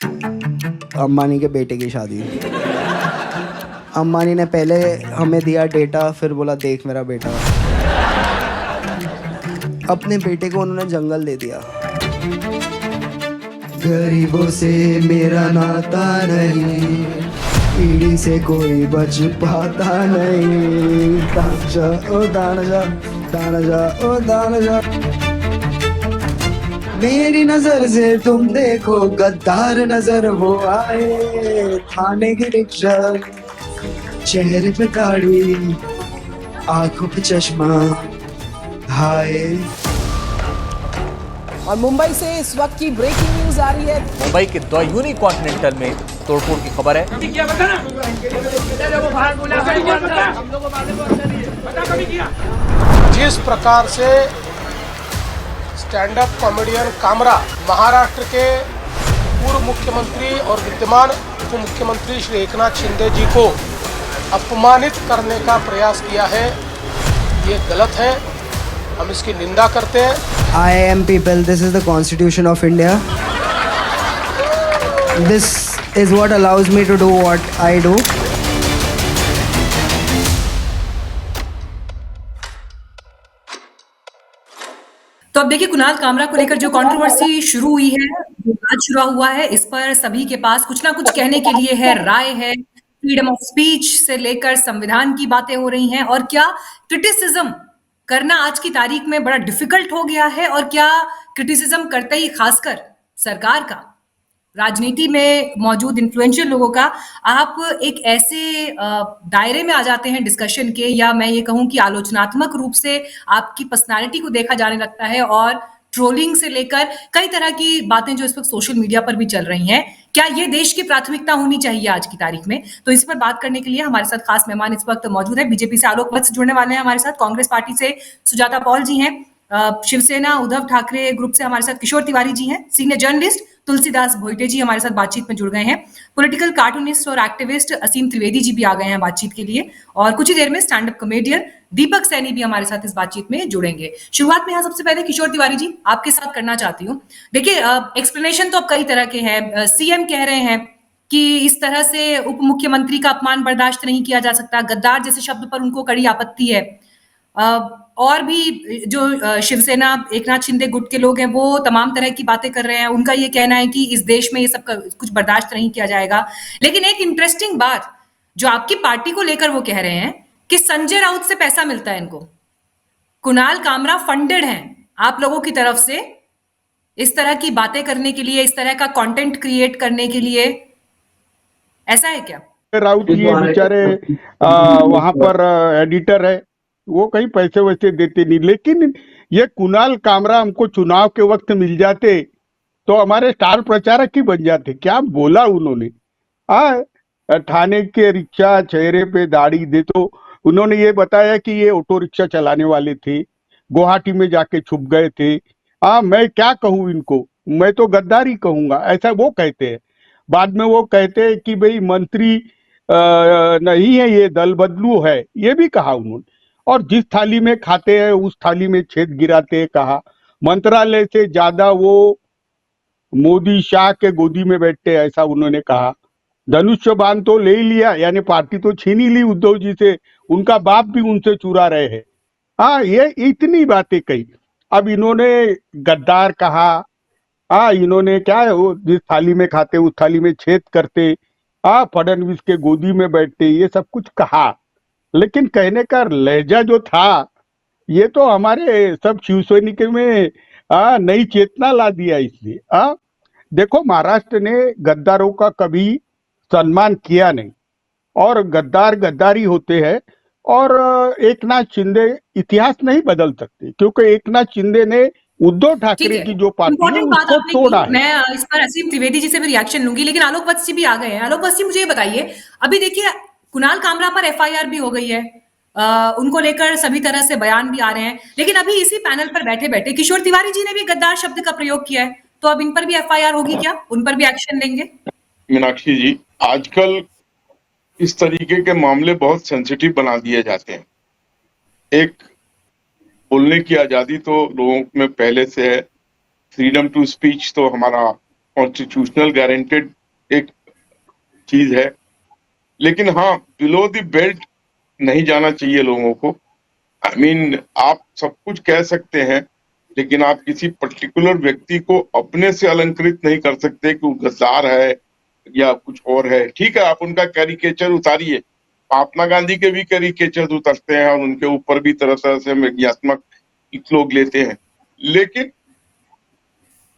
अंबानी के बेटे की शादी। अंबानी ने पहले हमें दिया डेटा, फिर बोला देख मेरा बेटा। अपने बेटे को उन्होंने जंगल दे दिया। गरीबों से मेरा नाता नहीं, पीढ़ी से कोई बच पाता नहीं। दानजा ओ दानजा, दानजा ओ दानजा। मेरी नजर से तुम देखो गद्दार नजर वो आए, थाने की रिक्शा, चेहरे पे दाढ़ी, आंखों पे चश्मा, हाय। और मुंबई से इस वक्त की ब्रेकिंग न्यूज आ रही है। मुंबई के द यूनिकॉन्टिनेंटल में तोड़फोड़ की खबर है। जिस प्रकार से stand up comedian Kamra Maharashtra के पूर्व मुख्यमंत्री और विद्यमान उप मुख्यमंत्री श्री एकनाथ शिंदे जी को अपमानित करने का प्रयास किया है, ये गलत है, हम इसकी निंदा करते हैं। I am people, this is the Constitution of India. This is what allows me to do what I do. तो अब देखिए, कुणाल कामरा को लेकर जो कंट्रोवर्सी शुरू हुई है, जो आज शुरू हुआ है, इस पर सभी के पास कुछ ना कुछ कहने के लिए है, राय है। फ्रीडम ऑफ स्पीच से लेकर संविधान की बातें हो रही हैं, और क्या क्रिटिसिज्म करना आज की तारीख में बड़ा डिफिकल्ट हो गया है, और क्या क्रिटिसिज्म करते ही खासकर सरकार का, राजनीति में मौजूद इन्फ्लुएंशियल लोगों का, आप एक ऐसे दायरे में आ जाते हैं डिस्कशन के, या मैं ये कहूं कि आलोचनात्मक रूप से आपकी पर्सनालिटी को देखा जाने लगता है, और ट्रोलिंग से लेकर कई तरह की बातें जो इस वक्त सोशल मीडिया पर भी चल रही हैं, क्या ये देश की प्राथमिकता होनी चाहिए आज की तारीख में? तो इस पर बात करने के लिए हमारे साथ खास मेहमान इस वक्त मौजूद है। बीजेपी से आलोक वत्स जुड़ने वाले हैं हमारे साथ, कांग्रेस पार्टी से सुजाता पॉल जी हैं, शिवसेना उद्धव ठाकरे ग्रुप से हमारे साथ किशोर तिवारी जी हैं, सीनियर जर्नलिस्ट तुलसीदास भोइटे जी हमारे साथ बातचीत में जुड़ गए हैं, पॉलिटिकल कार्टूनिस्ट और एक्टिविस्ट असीम त्रिवेदी जी भी आ गए हैं बातचीत के लिए, और कुछ ही देर में स्टैंड अप कॉमेडियन दीपक सैनी भी हमारे साथ इस बातचीत में जुड़ेंगे। शुरुआत में यहाँ सबसे पहले किशोर तिवारी जी आपके साथ करना चाहती हूँ। देखिए, एक्सप्लेनेशन तो अब कई तरह के हैं। सीएम कह रहे हैं कि इस तरह से उप मुख्यमंत्री का अपमान बर्दाश्त नहीं किया जा सकता, गद्दार जैसे शब्द पर उनको कड़ी आपत्ति है। और भी जो शिवसेना एकनाथ शिंदे गुट के लोग हैं, वो तमाम तरह की बातें कर रहे हैं। उनका ये कहना है कि इस देश में ये सब कुछ बर्दाश्त नहीं किया जाएगा। लेकिन एक इंटरेस्टिंग बात जो आपकी पार्टी को लेकर वो कह रहे हैं कि संजय राउत से पैसा मिलता है इनको, कुणाल कामरा फंडेड हैं आप लोगों की तरफ से इस तरह की बातें करने के लिए, इस तरह का कंटेंट क्रिएट करने के लिए, ऐसा है क्या? राउत ये बेचारे वहां पर एडिटर है, वो कहीं पैसे वैसे देते नहीं, लेकिन ये कुणाल कामरा हमको चुनाव के वक्त मिल जाते तो हमारे स्टार प्रचारक ही बन जाते। क्या बोला उन्होंने, थाने के रिक्शा, चेहरे पे दाढ़ी दे, तो उन्होंने ये बताया कि ये ऑटो रिक्शा चलाने वाले थे, गुवाहाटी में जाके छुप गए थे। मैं क्या कहूँ इनको, मैं तो गद्दारी कहूंगा, ऐसा वो कहते हैं। बाद में वो कहते हैं कि भाई मंत्री नहीं है, ये दल बदलू है, ये भी कहा उन्होंने। और जिस थाली में खाते हैं उस थाली में छेद गिराते हैं कहा। मंत्रालय से ज्यादा वो मोदी शाह के गोदी में बैठते हैं, ऐसा उन्होंने कहा। धनुष्य बाण तो ले ही लिया, यानी पार्टी तो छीन ही ली उद्धव जी से, उनका बाप भी उनसे चुरा रहे हैं। ये इतनी बातें कही। अब इन्होंने गद्दार कहा, इन्होंने क्या है, वो जिस थाली में खाते उस थाली में छेद करते, फडणवीस के गोदी में बैठते, ये सब कुछ कहा। लेकिन कहने का लहजा जो था, ये तो हमारे सब शिवसैनिक में नई चेतना ला दिया। इसलिए देखो, महाराष्ट्र ने गद्दारों का कभी सम्मान किया नहीं, और गद्दार गद्दारी होते हैं। और एकनाथ शिंदे इतिहास नहीं बदल सकते, क्योंकि एकनाथ शिंदे ने उद्धव ठाकरे की जो पार्टी है उसको तोड़ा है। मैं इस पर असीम त्रिवेदी जी से भी रिएक्शन लूंगी, लेकिन आलोक वत्स जी भी आ गए हैं। आलोक वत्स जी, मुझे ये बताइए, अभी देखिए कुणाल कामरा पर एफआईआर भी हो गई है, उनको लेकर सभी तरह से बयान भी आ रहे हैं, लेकिन अभी इसी पैनल पर बैठे बैठे किशोर तिवारी जी ने भी गद्दार शब्द का प्रयोग किया है, तो अब इन पर भी एफआईआर होगी क्या? उन पर भी एक्शन लेंगे? मीनाक्षी जी, आजकल इस तरीके के मामले बहुत सेंसिटिव बना दिए जाते हैं। एक बोलने की आजादी तो लोगों में पहले से है, फ्रीडम टू स्पीच तो हमारा कॉन्स्टिट्यूशनल गारंटेड एक चीज है, लेकिन हाँ बिलो द बेल्ट नहीं जाना चाहिए लोगों को। आई मीन आप सब कुछ कह सकते हैं, लेकिन आप किसी पर्टिकुलर व्यक्ति को अपने से अलंकृत नहीं कर सकते कि वो गद्दार है या कुछ और है। ठीक है, आप उनका कैरिकेचर उतारिए, महात्मा गांधी के भी कैरिकेचर उतरते हैं और उनके ऊपर भी तरह तरह से व्यंग्यात्मक लोग लेते हैं, लेकिन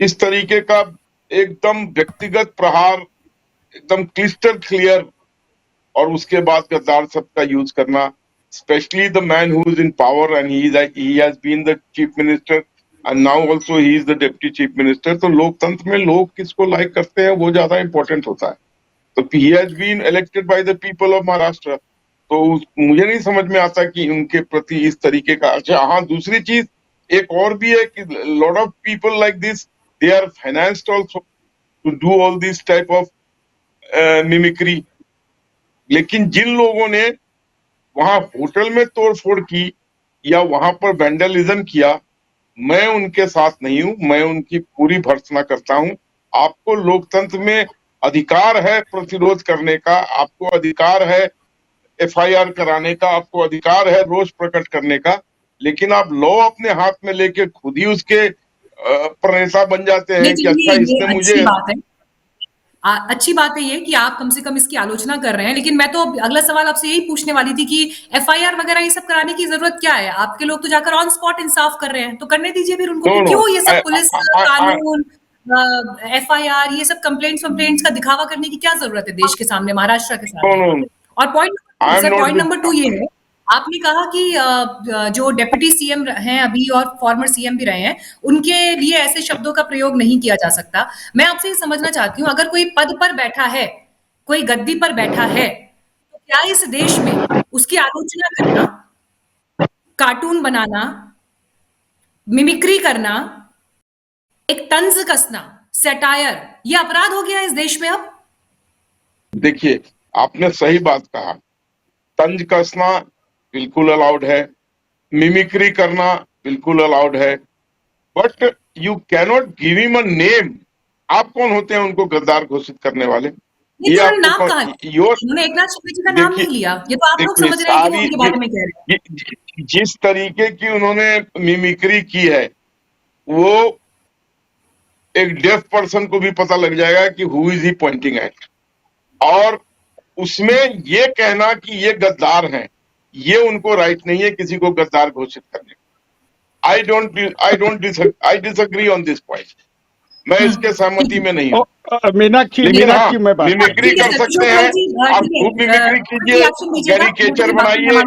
इस तरीके का एकदम व्यक्तिगत प्रहार, एकदम क्लिस्टर क्लियर, और उसके बाद गद्दार शब्द का यूज करना, specially the man who is in power and he has been the chief minister and now also he is the deputy chief minister. तो लोकतंत्र में लोग किसको लाइक करते हैं वो ज्यादा इंपॉर्टेंट होता है। तो he has been elected by the people of Maharashtra, तो मुझे नहीं समझ में आता कि उनके प्रति इस तरीके का। अच्छा हाँ, दूसरी चीज एक और भी है कि lot of people like this they are financed also to do all this type of mimicry. लेकिन जिन लोगों ने वहां होटल में तोड़फोड़ की या वहां पर वैंडलिज्म किया, मैं उनके साथ नहीं हूं, मैं उनकी पूरी भर्त्सना करता हूं। आपको लोकतंत्र में अधिकार है प्रतिरोध करने का, आपको अधिकार है एफआईआर कराने का, आपको अधिकार है रोष प्रकट करने का, लेकिन आप लॉ अपने हाथ में लेके खुद ही उसके प्रणेता बन जाते हैं कि अच्छा इसने मुझे। अच्छी बात है ये कि आप कम से कम इसकी आलोचना कर रहे हैं, लेकिन मैं तो अगला सवाल आपसे यही पूछने वाली थी कि एफआईआर वगैरह ये सब कराने की जरूरत क्या है? आपके लोग तो जाकर ऑन स्पॉट इंसाफ कर रहे हैं, तो करने दीजिए फिर उनको। क्यों ये सब पुलिस कानून एफआईआर ये सब कंप्लेंट्स का दिखावा करने की क्या जरूरत है देश के सामने, महाराष्ट्र के सामने? और पॉइंट नंबर 2 ये है, आपने कहा कि जो डिप्टी सीएम हैं अभी और फॉर्मर सीएम भी रहे हैं, उनके लिए ऐसे शब्दों का प्रयोग नहीं किया जा सकता। मैं आपसे ये समझना चाहती हूँ, अगर कोई पद पर बैठा है, कोई गद्दी पर बैठा है, तो क्या इस देश में उसकी आलोचना करना, कार्टून बनाना, मिमिक्री करना, एक तंज कसना, सैटायर, ये अपराध हो गया इस देश में अब? देखिए, आपने सही बात कहा, तंज कसना बिल्कुल अलाउड है, मिमिक्री करना बिल्कुल अलाउड है, but you cannot give him a name. आप कौन होते हैं उनको गद्दार घोषित करने वाले? ये तो नाम कहा उन्होंने, एकनाथ शिंदे जी का नाम नहीं लिया, ये तो आप लोग समझ रहे हैं कि वो उनके बारे में कह रहे हैं। जिस तरीके की उन्होंने मिमिक्री की है, वो एक डेफ पर्सन को भी पता लग जाएगा कि who is he Poynting eight, और उसमें ये कहना कि ये गद्दार हैं, ये उनको राइट नहीं है किसी को गद्दार घोषित करने। I disagree on this point, मैं इसके सहमति में नहीं हूँ। मीनाक्षी मैं बात मिमिक्री कर सकते हैं, आप खूब मिमिक्री कीजिए, कैरिकेचर बनाइए,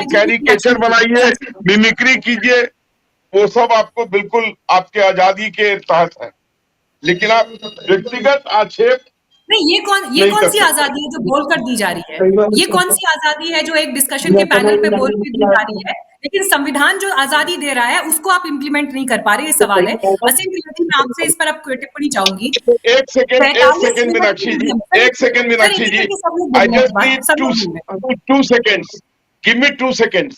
कैरिकेचर बनाइए, मिमिक्री कीजिए, वो सब आपको बिल्कुल आपके आजादी के तहत है, लेकिन आप व्यक्तिगत आक्षेप नहीं। ये कौन सी आजादी है जो बोलकर दी जा रही है? ये कौन सी आजादी है जो एक डिस्कशन के पैनल पे बोल के दी जा रही है, लेकिन संविधान जो आजादी दे रहा है उसको आप इम्प्लीमेंट नहीं कर पा रहे? ये सवाल है। असीम त्रिवेदी, मैं आपसे इस पर अब टिप्पणी चाहूंगी। एक second Meenakshi ji, I just need 2 seconds, give me 2 seconds।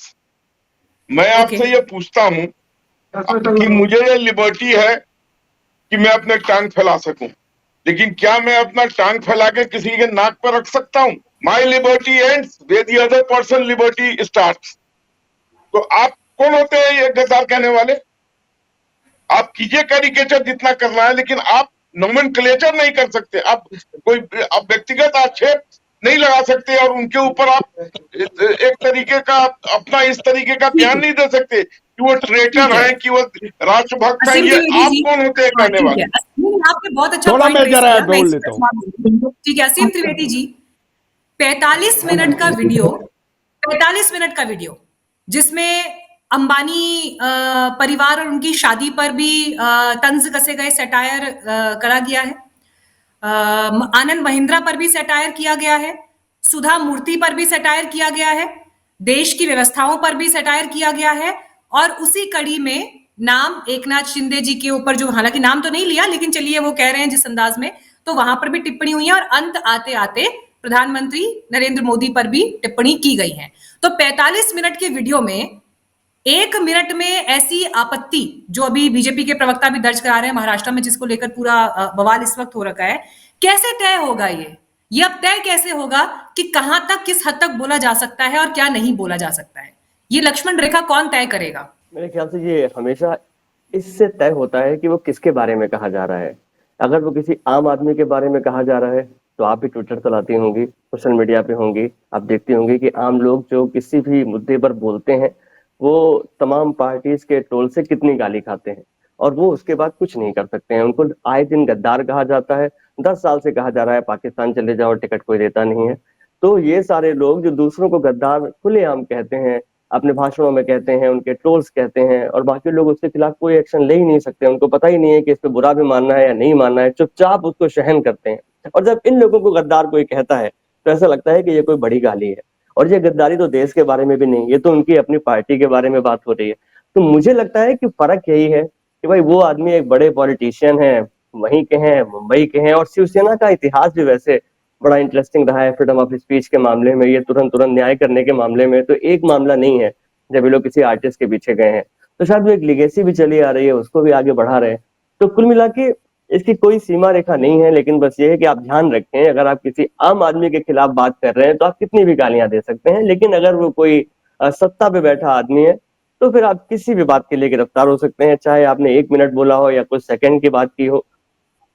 मैं आपसे ये पूछता हूं कि मुझे ये लिबर्टी है कि मैं अपने टांग फैला सकूं, लेकिन क्या मैं अपना टांग फैला के किसी के नाक पर रख सकता हूं? My liberty ends where the other person liberty starts. तो आप कौन होते हैं ये गद्दार कहने वाले? आप कीजिए कैरिकेचर जितना करना है, लेकिन आप नोमेनक्लेचर नहीं कर सकते, आप व्यक्तिगत आक्षेप नहीं लगा सकते, और उनके ऊपर आप एक तरीके का अपना इस तरीके का बयान नहीं दे सकते कि वो ट्रेटर है, कि वो राष्ट्रभक्त है। ये आप कौन होते हैं कहने वाले? आपने बहुत अच्छा पॉइंट रेज़ किया। ठीक है, असीम त्रिवेदी जी, 45 मिनट का वीडियो जिसमें अंबानी परिवार और उनकी शादी पर भी तंज कसे गए, सैटायर करा गया है, आनंद महिंद्रा पर भी सैटायर किया गया है, सुधा मूर्ति पर भी सैटायर किया गया है, देश की व्यवस्थाओं पर भी सैटायर किया गया है, और उसी कड़ी में नाम एकनाथ शिंदे जी के ऊपर, जो हालांकि नाम तो नहीं लिया, लेकिन चलिए वो कह रहे हैं जिस अंदाज में, तो वहां पर भी टिप्पणी हुई है, और अंत आते आते प्रधानमंत्री नरेंद्र मोदी पर भी टिप्पणी की गई है। तो 45 मिनट के वीडियो में 1 मिनट में ऐसी आपत्ति जो अभी बीजेपी के प्रवक्ता भी दर्ज करा रहे हैं महाराष्ट्र में, जिसको लेकर पूरा बवाल इस वक्त हो रखा है, कैसे तय होगा ये अब तय कैसे होगा कि कहां तक, किस हद तक बोला जा सकता है और क्या नहीं बोला जा सकता है? ये लक्ष्मण रेखा कौन तय करेगा? मेरे ख्याल से ये हमेशा इससे तय होता है कि वो किसके बारे में कहा जा रहा है। अगर वो किसी आम आदमी के बारे में कहा जा रहा है तो आप भी ट्विटर चलाती होंगी, सोशल मीडिया पे होंगी, आप देखती होंगी कि आम लोग जो किसी भी मुद्दे पर बोलते हैं वो तमाम पार्टीज के टोल से कितनी गाली खाते हैं और वो उसके बाद कुछ नहीं कर सकते हैं। उनको आए दिन गद्दार कहा जाता है, 10 साल से कहा जा रहा है पाकिस्तान चले जाओ, टिकट कोई देता नहीं है। तो ये सारे लोग जो दूसरों को गद्दार खुलेआम कहते हैं, अपने भाषणों में कहते हैं, उनके ट्रोल्स कहते हैं और बाकी लोग उसके खिलाफ कोई एक्शन ले ही नहीं सकते। उनको पता ही नहीं है कि इस पे बुरा भी मानना है या नहीं मानना है, चुपचाप उसको सहन करते हैं। और जब इन लोगों को गद्दार कोई कहता है तो ऐसा लगता है कि ये कोई बड़ी गाली है। और ये गद्दारी तो देश के बारे में भी नहीं, ये तो उनकी अपनी पार्टी के बारे में बात हो रही है। तो मुझे लगता है कि फर्क यही है कि भाई वो आदमी एक बड़े पॉलिटिशियन है, वहीं के हैं, मुंबई के हैं। और शिवसेना का इतिहास भी वैसे बड़ा इंटरेस्टिंग रहा है फ्रीडम ऑफ स्पीच के मामले में, ये तुरंत न्याय करने के मामले में। तो एक मामला नहीं है जब ये लोग किसी आर्टिस्ट के पीछे गए हैं, तो शायद वो एक लिगेसी भी चली आ रही है, उसको भी आगे बढ़ा रहे हैं। तो कुल मिला के इसकी कोई सीमा रेखा नहीं है, लेकिन बस ये है कि आप ध्यान रखें, अगर आप किसी आम आदमी के खिलाफ बात कर रहे हैं तो आप कितनी भी गालियां दे सकते हैं, लेकिन अगर वो कोई सत्ता पे बैठा आदमी है तो फिर आप किसी भी बात के लिए गिरफ्तार हो सकते हैं, चाहे आपने 1 मिनट बोला हो या कुछ सेकंड की बात की हो।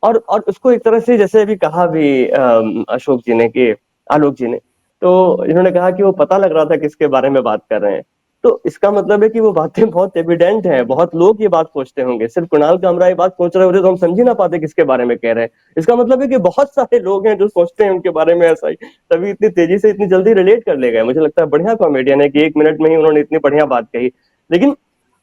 और उसको एक तरह से जैसे अभी कहा भी अशोक जी ने कि आलोक जी ने, तो इन्होंने कहा कि वो पता लग रहा था किसके बारे में बात कर रहे हैं। तो इसका मतलब है कि वो बातें बहुत एविडेंट हैं, बहुत लोग ये बात सोचते होंगे। सिर्फ कुणाल कामरा ये बात सोच रहे होते तो हम समझ ही ना पाते किसके बारे में कह रहे हैं। इसका मतलब है कि बहुत सारे लोग हैं जो सोचते हैं उनके बारे में ऐसा ही, तभी इतनी तेजी से इतनी जल्दी रिलेट कर ले गए। मुझे लगता है बढ़िया कॉमेडियन है कि 1 मिनट में ही उन्होंने इतनी बढ़िया बात कही। लेकिन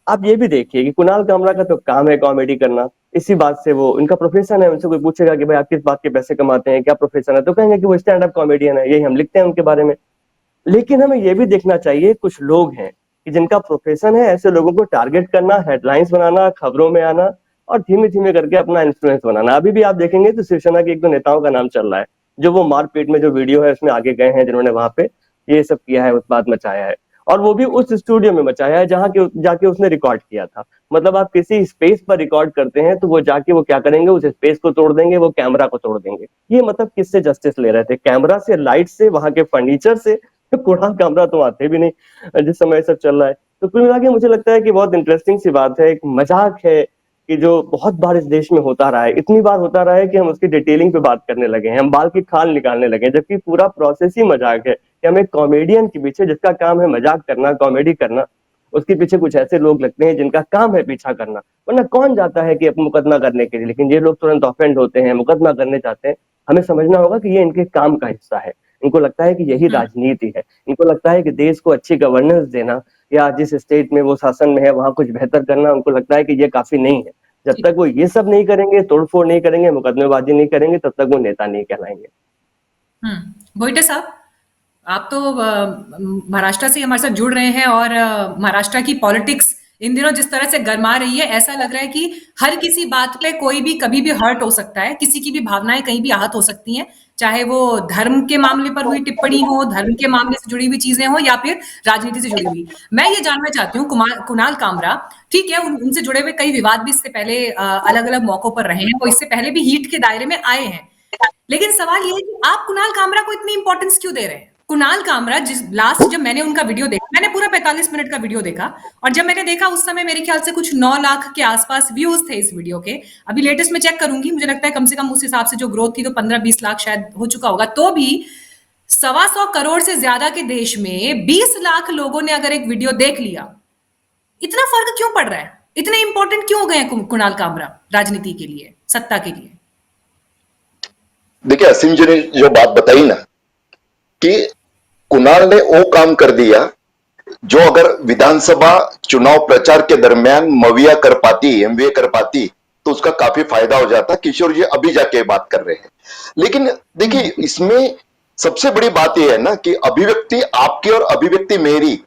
आप ये भी देखिए कि कुणाल कामरा का तो काम है कॉमेडी करना, इसी बात से वो, इनका प्रोफेशन है। उनसे कोई पूछेगा कि भाई आप किस बात के पैसे कमाते हैं, क्या प्रोफेशन है, तो कहेंगे कि वो स्टैंड अप कॉमेडियन है, यही हम लिखते हैं उनके बारे में। लेकिन हमें ये भी देखना चाहिए कुछ लोग हैं कि जिनका प्रोफेशन है ऐसे लोगों को टारगेट करना, हेडलाइंस बनाना, खबरों में आना और धीमे धीमे करके अपना इन्फ्लुएंस बनाना। अभी भी आप देखेंगे तो शिवसेना के 1-2 नेताओं का नाम चल रहा है जो वो मारपीट में जो वीडियो है उसमें आगे गए हैं, जिन्होंने वहां पे ये सब किया है, उत्पात मचाया है। और वो भी उस स्टूडियो में मचाया है जहां के जाके उसने रिकॉर्ड किया था। मतलब आप किसी स्पेस पर रिकॉर्ड करते हैं तो वो जाके वो क्या करेंगे, उस स्पेस को तोड़ देंगे, वो कैमरा को तोड़ देंगे। ये मतलब किससे जस्टिस ले रहे थे, कैमरा से, लाइट से, वहां के फर्नीचर से? कुणाल कामरा तो आते भी नहीं जिस समय सब चल रहा है। तो कुल मिला के मुझे लगता है कि बहुत इंटरेस्टिंग सी बात है, एक मजाक है कि जो बहुत बार इस देश में होता रहा है, इतनी बार होता रहा है कि हम उसकी डिटेलिंग पे बात करने लगे हैं, हम बाल की खाल निकालने लगे हैं, जबकि पूरा प्रोसेस ही मजाक है कि हम एक कॉमेडियन के पीछे, जिसका काम है मजाक करना, कॉमेडी करना, उसके पीछे कुछ ऐसे लोग लगते हैं जिनका काम है पीछा करना। वरना कौन जाता है कि मुकदमा करने के लिए, लेकिन ये लोग तुरंत ऑफेंड होते हैं, मुकदमा करने चाहते हैं। हमें समझना होगा कि ये इनके काम का हिस्सा है। इनको लगता है कि यही राजनीति है, इनको लगता है कि देश को अच्छी गवर्नेंस देना या जिस स्टेट में वो शासन में है वहां कुछ बेहतर करना, उनको लगता है कि ये काफी नहीं है। जब तक वो ये सब नहीं करेंगे, तोड़फोड़ नहीं करेंगे, मुकदमेबाजी नहीं करेंगे, तब तक वो नेता नहीं कहलाएंगे। बोईटे साहब, आप तो महाराष्ट्र से हमारे साथ जुड़ रहे हैं और महाराष्ट्र की पॉलिटिक्स इन दिनों जिस तरह से गरमा रही है, ऐसा लग रहा है कि हर किसी बात पे कोई भी कभी भी हर्ट हो सकता है, किसी की भी भावनाएं कहीं भी आहत हो सकती हैं, चाहे वो धर्म के मामले पर हुई टिप्पणी हो, धर्म के मामले से जुड़ी हुई चीजें हो या फिर राजनीति से जुड़ी हुई। मैं ये जानना चाहती हूँ, कुणाल कामरा, ठीक है, उनसे जुड़े हुए कई विवाद भी इससे पहले अलग अलग मौकों पर रहे हैं, वो इससे पहले भी हीट के दायरे में आए हैं, लेकिन सवाल ये है कि आप कुणाल कामरा को इतनी इंपॉर्टेंस क्यों दे रहे हैं? कुणाल कामरा जब मैंने उनका वीडियो देखा, मैंने पूरा 45 मिनट का वीडियो देखा, और जब मैंने देखा उस समय मेरे ख्याल से कुछ 9 लाख के आसपास व्यूज थे इस वीडियो के। अभी लेटेस्ट में चेक करूंगी, मुझे लगता है कम से कम उस हिसाब से जो ग्रोथ थी तो 15-20 लाख शायद हो चुका होगा। तो भी 125 करोड़ से ज्यादा के देश में 20 लाख लोगों ने अगर एक वीडियो देख लिया, इतना फर्क क्यों पड़ रहा है? इतने इंपॉर्टेंट क्यों हो गए कुणाल कामरा राजनीति के लिए, सत्ता के लिए? देखिए, असीम जी ने जो बात बताई ना कि कुणाल ने वो काम कर दिया जो अगर विधानसभा चुनाव प्रचार के दरमियान मविया कर पाती, एमवीए कर पाती, तो उसका काफी फायदा हो जाता। किशोर जी अभी जाके बात कर रहे हैं, लेकिन देखिए इसमें सबसे बड़ी बात यह है ना कि अभिव्यक्ति आपकी और अभिव्यक्ति मेरी,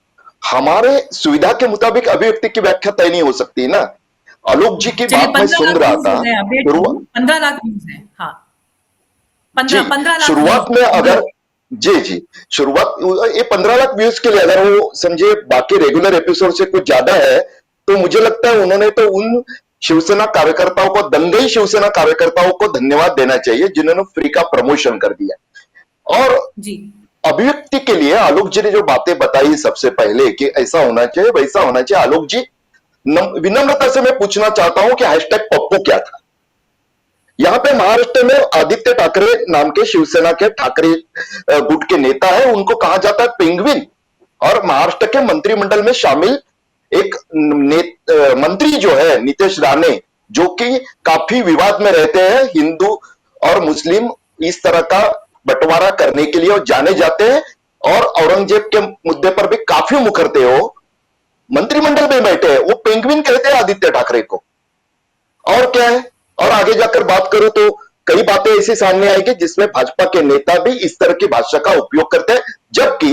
हमारे सुविधा के मुताबिक अभिव्यक्ति की व्याख्या तय नहीं हो सकती ना। आलोक जी की बात मैं सुन रहा था, 15 लाख व्यूज है, हाँ, 15 लाख। शुरुआत में अगर जी जी, शुरुआत ये 15 लाख व्यूज के लिए अगर वो समझे बाकी रेगुलर एपिसोड से कुछ ज्यादा है, तो मुझे लगता है उन्होंने तो उन शिवसेना कार्यकर्ताओं को, दंगई शिवसेना कार्यकर्ताओं को धन्यवाद देना चाहिए जिन्होंने फ्री का प्रमोशन कर दिया। और जी अभिव्यक्ति के लिए आलोक जी ने जो बातें बताई सबसे पहले कि ऐसा होना चाहिए वैसा होना चाहिए, आलोक जी विनम्रता से मैं पूछना चाहता हूं कि हैशटैग पप्पू क्या था? यहाँ पे महाराष्ट्र में आदित्य ठाकरे नाम के शिवसेना के ठाकरे गुट के नेता है, उनको कहा जाता है पेंगुइन। और महाराष्ट्र के मंत्रिमंडल में शामिल एक मंत्री जो है नीतीश राणे, जो कि काफी विवाद में रहते हैं, हिंदू और मुस्लिम इस तरह का बंटवारा करने के लिए और जाने जाते हैं, और औरंगजेब के मुद्दे पर भी काफी मुखरते हो, मंत्रिमंडल में बैठे हैं, वो पेंगुइन कहते हैं आदित्य ठाकरे को। और क्या है? और आगे जाकर बात करूं तो कई बातें ऐसी सामने आएगी जिसमें भाजपा के नेता भी इस तरह की भाषा का उपयोग करते हैं, जबकि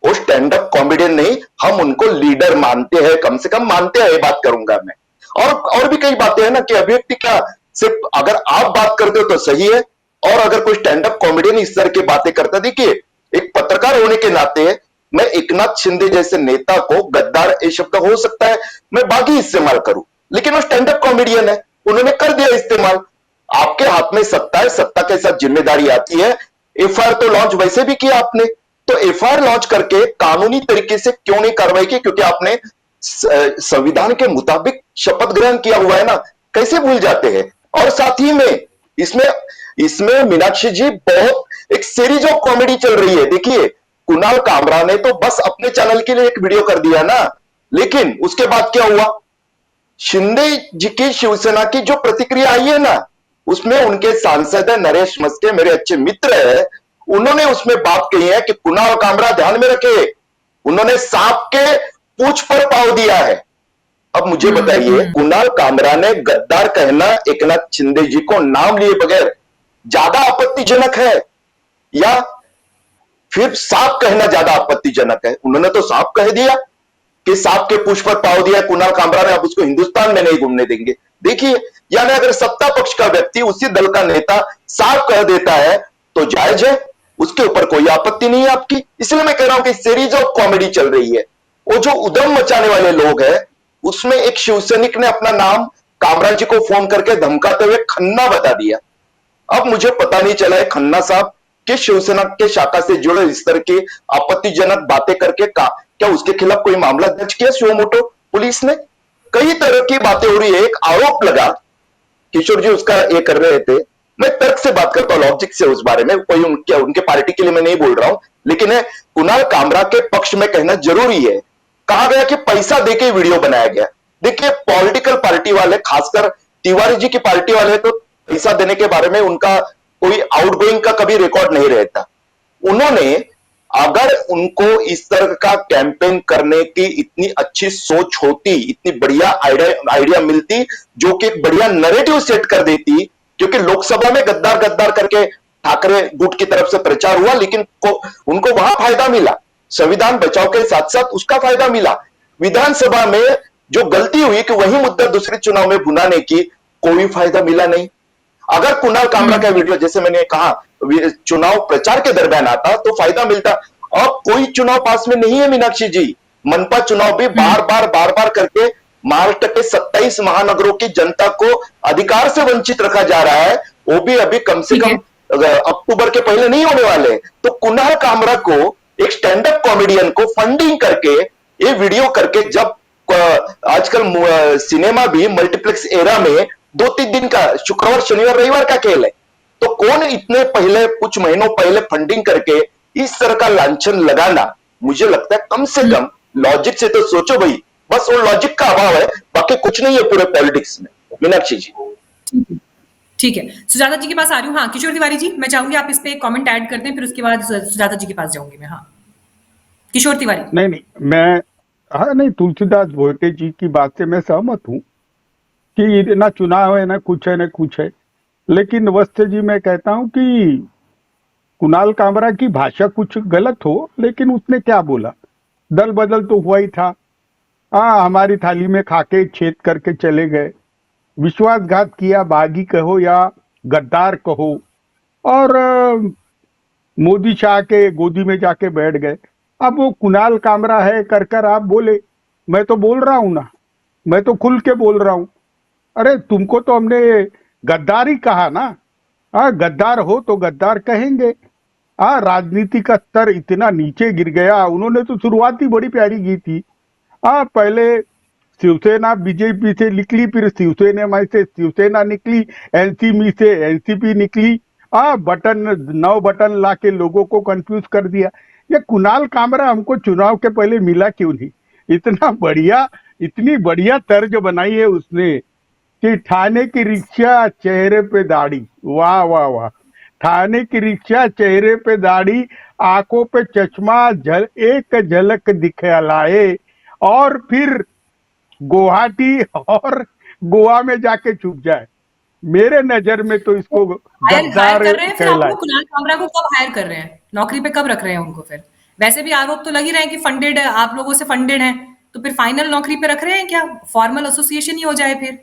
वो स्टैंड अप कॉमेडियन नहीं, हम उनको लीडर मानते हैं, कम से कम मानते हैं, ये बात करूंगा मैं। और भी कई बातें हैं ना कि अभिव्यक्ति क्या सिर्फ अगर आप बात करते हो तो सही है, और अगर कोई स्टैंड अप कॉमेडियन इस तरह की बातें करता है, देखिए एक पत्रकार होने के नाते मैं एकनाथ शिंदे जैसे नेता को गद्दार ये शब्द हो सकता है मैं बागी इस्तेमाल करूं, लेकिन वो स्टैंड अप कॉमेडियन है, उन्होंने कर दिया इस्तेमाल। आपके हाथ में सत्ता है, सत्ता के साथ जिम्मेदारी आती है। एफआईआर तो लॉन्च वैसे भी किया आपने, तो एफआईआर लॉन्च करके कानूनी तरीके से क्यों नहीं कार्रवाई की? क्योंकि आपने संविधान के मुताबिक शपथ ग्रहण किया हुआ है ना, कैसे भूल जाते हैं? और साथ ही में इसमें इसमें मीनाक्षी जी बहुत एक सीरीज ऑफ कॉमेडी चल रही है। देखिए कुणाल कामरा ने तो बस अपने चैनल के लिए एक वीडियो कर दिया ना, लेकिन उसके बाद क्या हुआ? शिंदे जी की शिवसेना की जो प्रतिक्रिया आई है ना, उसमें उनके सांसद है नरेश मस्के, मेरे अच्छे मित्र है, उन्होंने उसमें बात कही है कि कुणाल कामरा ध्यान में रखे, उन्होंने सांप के पूंछ पर पाव दिया है। अब मुझे बताइए, कुणाल कामरा ने गद्दार कहना एकनाथ शिंदे जी को नाम लिए बगैर ज्यादा आपत्तिजनक है, या फिर सांप कहना ज्यादा आपत्तिजनक है? उन्होंने तो सांप कह दिया कि सांप के पूंछ पर पाव दिया कुणाल कामरा ने, अब उसको हिंदुस्तान में नहीं घूमने देंगे। देखिए, यानी अगर सत्ता पक्ष का व्यक्ति उसी दल का नेता सांप कह देता है तो जायज है, उसके ऊपर कोई आपत्ति नहीं है आपकी। इसलिए मैं कह रहा हूं कि सीरीज ऑफ कॉमेडी चल रही है। वो जो उद्यम मचाने वाले लोग हैं, उसमें एक शिवसैनिक ने अपना नाम कामरा जी को फोन करके धमकाते हुए खन्ना बता दिया। अब मुझे पता नहीं चला है खन्ना साहब कि शिवसेना के शाखा से जुड़े इस तरह की आपत्तिजनक बातें करके क्या उसके खिलाफ कोई मामला दर्ज किया सुओ मोटो पुलिस ने? कई तरह की बातें हो रही है। एक आरोप लगा, किशोर जी उसका ये कर रहे थे, मैं तर्क से बात करता हूं, लॉजिक से, उस बारे में कोई उनके पार्टी के लिए मैं नहीं बोल रहा हूं, लेकिन कुणाल कामरा के पक्ष में कहना जरूरी है। कहा गया कि पैसा देके वीडियो बनाया गया। देखिए पॉलिटिकल पार्टी वाले, खासकर तिवारी जी की पार्टी वाले, तो पैसा देने के बारे में उनका कोई आउटगोइंग का कभी रिकॉर्ड नहीं रहता। उन्होंने अगर उनको इस तरह का कैंपेन करने की इतनी अच्छी सोच होती, इतनी बढ़िया आइडिया मिलती जो कि एक बढ़िया नैरेटिव सेट कर देती, क्योंकि लोकसभा में गद्दार गद्दार करके ठाकरे गुट की तरफ से प्रचार हुआ, लेकिन उनको वहां फायदा मिला, संविधान बचाव के साथ साथ उसका फायदा मिला। विधानसभा में जो गलती हुई कि वही मुद्दा दूसरे चुनाव में भुनाने की, कोई फायदा मिला नहीं। अगर कुणाल कामरा का वीडियो जैसे मैंने कहा चुनाव प्रचार के दरमियान आता तो फायदा मिलता। अब कोई चुनाव पास में नहीं है मीनाक्षी जी, मनपा चुनाव भी बार बार करके महाराष्ट्र के 27 महानगरों की जनता को अधिकार से वंचित रखा जा रहा है, वो भी अभी कम से कम अक्टूबर के पहले नहीं होने वाले। तो कुणाल कामरा को, एक स्टैंड अप कॉमेडियन को फंडिंग करके, ये वीडियो करके, जब आजकल सिनेमा भी मल्टीप्लेक्स एरा में 2-3 दिन का, शुक्रवार शनिवार रविवार का खेल है, तो कौन इतने पहले, कुछ महीनों पहले फंडिंग करके इस तरह का लांछन लगाना, मुझे लगता है कम से कम लॉजिक से तो सोचो भाई। बस वो लॉजिक का अभाव है, बाकी कुछ नहीं है पूरे पॉलिटिक्स में। मीनाक्षी जी ठीक है, सुजाता जी के पास आ रही हूँ। हाँ किशोर तिवारी जी, मैं चाहूंगी आप इस पे कमेंट ऐड कर दें, फिर उसके बाद सुजाता जी के पास जाऊंगी मैं। हाँ किशोर तिवारी। नहीं मैं, हाँ नहीं, तुलसीदास भोटे जी की बात से मैं सहमत हूँ कि ना चुनाव है, ना कुछ है, ना कुछ है, लेकिन वत्स जी मैं कहता हूं कि कुणाल कामरा की भाषा कुछ गलत हो, लेकिन उसने क्या बोला, दल बदल तो हुआ ही था। हाँ, हमारी थाली में खाके छेद करके चले गए, विश्वासघात किया, बागी कहो या गद्दार कहो, और मोदी शाह के गोदी में जाके बैठ गए। अब वो कुणाल कामरा है कर आप बोले, मैं तो बोल रहा हूं ना, मैं तो खुल के बोल रहा हूं। अरे तुमको तो हमने गद्दारी कहा ना, हाँ गद्दार हो तो गद्दार कहेंगे। हाँ राजनीति का स्तर इतना नीचे गिर गया। उन्होंने तो शुरुआत ही बड़ी प्यारी की थी। हाँ पहले शिवसेना बीजेपी से निकली, फिर शिवसेना से शिवसेना निकली, एनसीपी से एनसीपी निकली। हाँ बटन 9 बटन ला के लोगों को कंफ्यूज कर दिया। ये कुणाल कामरा हमको चुनाव के पहले मिला क्यों नहीं? इतना बढ़िया, इतनी बढ़िया तर्ज बनाई है उसने कि ठाणे की रिक्शा चेहरे पे दाढ़ी, वाह वाह वाह। ठाणे की रिक्शा चेहरे पे दाढ़ी, आंखों पे चश्मा, एक झलक दिखलाए, और फिर गुवाहाटी और गोवा में जाके छुप जाए। मेरे नजर में तो इसको हायर गद्दार कर रहे हैं। फिर आप कहलाए। लोग कुणाल कामरा को कब हायर कर रहे हैं, नौकरी पे कब रख रहे हैं उनको? फिर वैसे भी आरोप तो लग ही रहे हैं कि फंडेड, आप लोगों से फंडेड है, तो फिर फाइनल नौकरी पे रख रहे हैं क्या? फॉर्मल एसोसिएशन ही हो जाए फिर।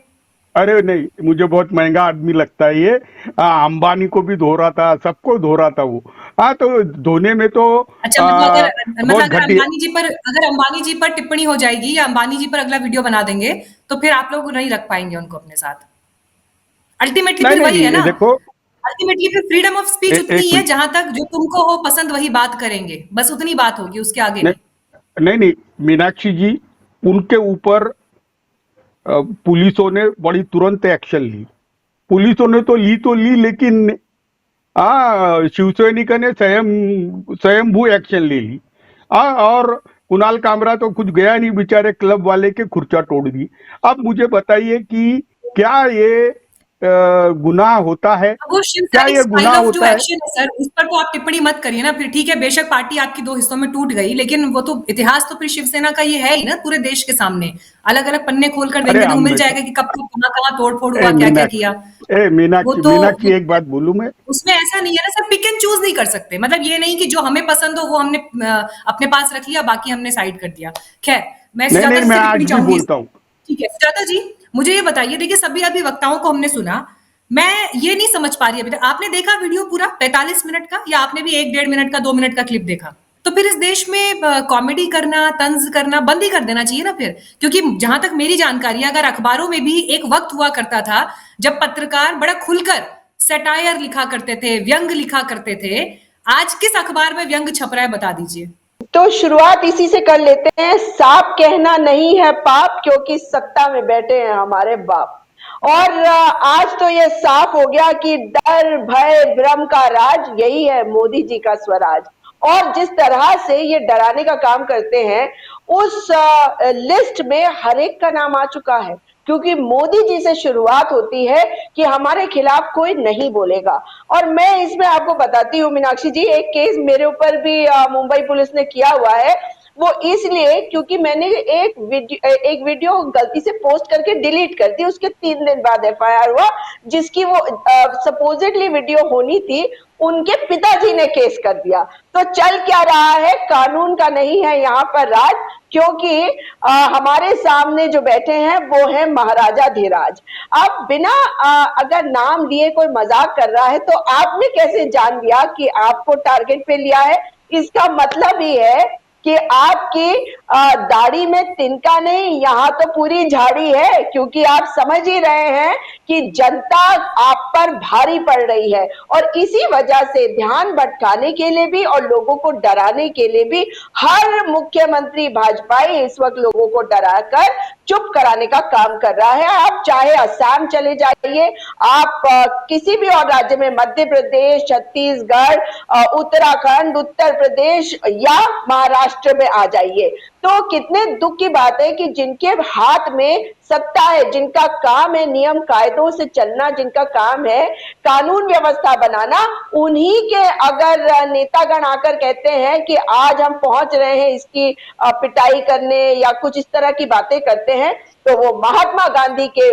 अरे नहीं, मुझे बहुत महंगा आदमी लगता है ये। अंबानी को भी धो रहा था, सबको धो रहा था वो। हाँ तो धोने में तो अच्छा, मतलब बहुत अगर घटिया। अंबानी जी पर टिप्पणी हो जाएगी या अंबानी जी पर अगला वीडियो बना देंगे, तो फिर आप लोग नहीं रख पाएंगे उनको अपने साथ। अल्टीमेटली नहीं फिर नहीं वही है नहीं, ना, देखो अल्टीमेटली फिर फ्रीडम ऑफ स्पीच उतनी एक ही है, मिनट। जहां तक जो तुमको हो पसंद वही बात करेंगे, बस उतनी बात होगी, उसके आगे नहीं। नहीं नहीं, मीनाक्षी जी, उनके ऊपर पुलिसों ने बड़ी तुरंत एक्शन ली। पुलिसों ने तो ली, लेकिन शिवसैनिकों ने स्वयंभू एक्शन ले ली। और कुणाल कामरा तो कुछ गया नहीं, बेचारे क्लब वाले के खुर्चा तोड़ दी। अब मुझे बताइए कि क्या ये गुनाह होता है? वो शिव क्या सैनिक ये स्टाइल गुनाह ऑफ जो होता है? एक्शन है सर, उस पर तो आप टिप्पणी मत करिए ना फिर। ठीक है, बेशक पार्टी आपकी 2 हिस्सों में टूट गई, लेकिन वो तो इतिहास तो फिर शिवसेना का ये है ही ना, पूरे देश के सामने अलग अलग पन्ने खोल कर अरे देंगे तो मिल जाएगा कि कब कब कहाँ कहाँ तोड़ फोड़ हुआ, क्या क्या किया। वो तो मीनाक्षी एक बात बोलूं मैं? उसमें ऐसा नहीं है ना सर, पिक एंड चूज नहीं कर सकते। मतलब ये नहीं कि जो हमें पसंद हो वो हमने अपने पास रख लिया, बाकी हमने साइड कर दिया। खैर, मैं नहीं सुजाता नहीं, जी मैं से आज टिप्पणी भी चाहूंगी। बोलता हूँ। ठीक है सुजाता जी, मुझे ये बताइए, देखिए सभी अभी वक्ताओं को हमने सुना, मैं ये नहीं समझ पा रही अभी तक, आपने देखा वीडियो पूरा 45 मिनट का, या आपने भी 1 डेढ़ मिनट का 2 मिनट का क्लिप देखा? तो फिर इस देश में कॉमेडी करना, तंज करना बंद ही कर देना चाहिए ना फिर। क्योंकि जहां तक मेरी जानकारी है, अगर अखबारों में भी एक वक्त हुआ करता था जब पत्रकार बड़ा खुलकर सटायर लिखा करते थे, व्यंग लिखा करते थे। आज किस अखबार में व्यंग छप रहा है, बता दीजिए। तो शुरुआत इसी से कर लेते हैं। साफ कहना नहीं है पाप, क्योंकि सत्ता में बैठे हैं हमारे बाप। और आज तो ये साफ हो गया कि डर भय भ्रम का राज यही है मोदी जी का स्वराज। और जिस तरह से ये डराने का काम करते हैं, उस लिस्ट में हर एक का नाम आ चुका है, क्योंकि मोदी जी से शुरुआत होती है कि हमारे खिलाफ कोई नहीं बोलेगा। और मैं इसमें आपको बताती हूँ मीनाक्षी जी, एक केस मेरे ऊपर भी मुंबई पुलिस ने किया हुआ है। वो इसलिए क्योंकि मैंने एक वीडियो गलती से पोस्ट करके डिलीट कर दी, उसके 3 दिन बाद एफआईआर हुआ, जिसकी वो सपोजिटली वीडियो होनी थी, उनके पिताजी ने केस कर दिया। तो चल क्या रहा है, कानून का नहीं है यहाँ पर राज, क्योंकि हमारे सामने जो बैठे हैं वो है महाराजा धीराज। अब बिना अगर नाम लिए कोई मजाक कर रहा है, तो आपने कैसे जान लिया कि आपको टारगेट पे लिया है? इसका मतलब ही है कि आपकी दाढ़ी में तिनका नहीं, यहाँ तो पूरी झाड़ी है, क्योंकि आप समझ ही रहे हैं कि जनता आप पर भारी पड़ रही है। और इसी वजह से ध्यान भटकाने के लिए भी और लोगों को डराने के लिए भी हर मुख्यमंत्री भाजपाई इस वक्त लोगों को डराकर चुप कराने का काम कर रहा है। आप चाहे असम चले जाइए, आप किसी भी और राज्य में, मध्य प्रदेश, छत्तीसगढ़, उत्तराखंड, उत्तर प्रदेश या महाराष्ट्र में आ जाइए, तो कितने दुख की बात है कि जिनके हाथ में सत्ता है, जिनका काम है नियम कायदों से चलना, जिनका काम है कानून व्यवस्था बनाना, उन्हीं के अगर नेतागण आकर कहते हैं कि आज हम पहुंच रहे हैं इसकी पिटाई करने या कुछ इस तरह की बातें करते हैं, तो वो महात्मा गांधी के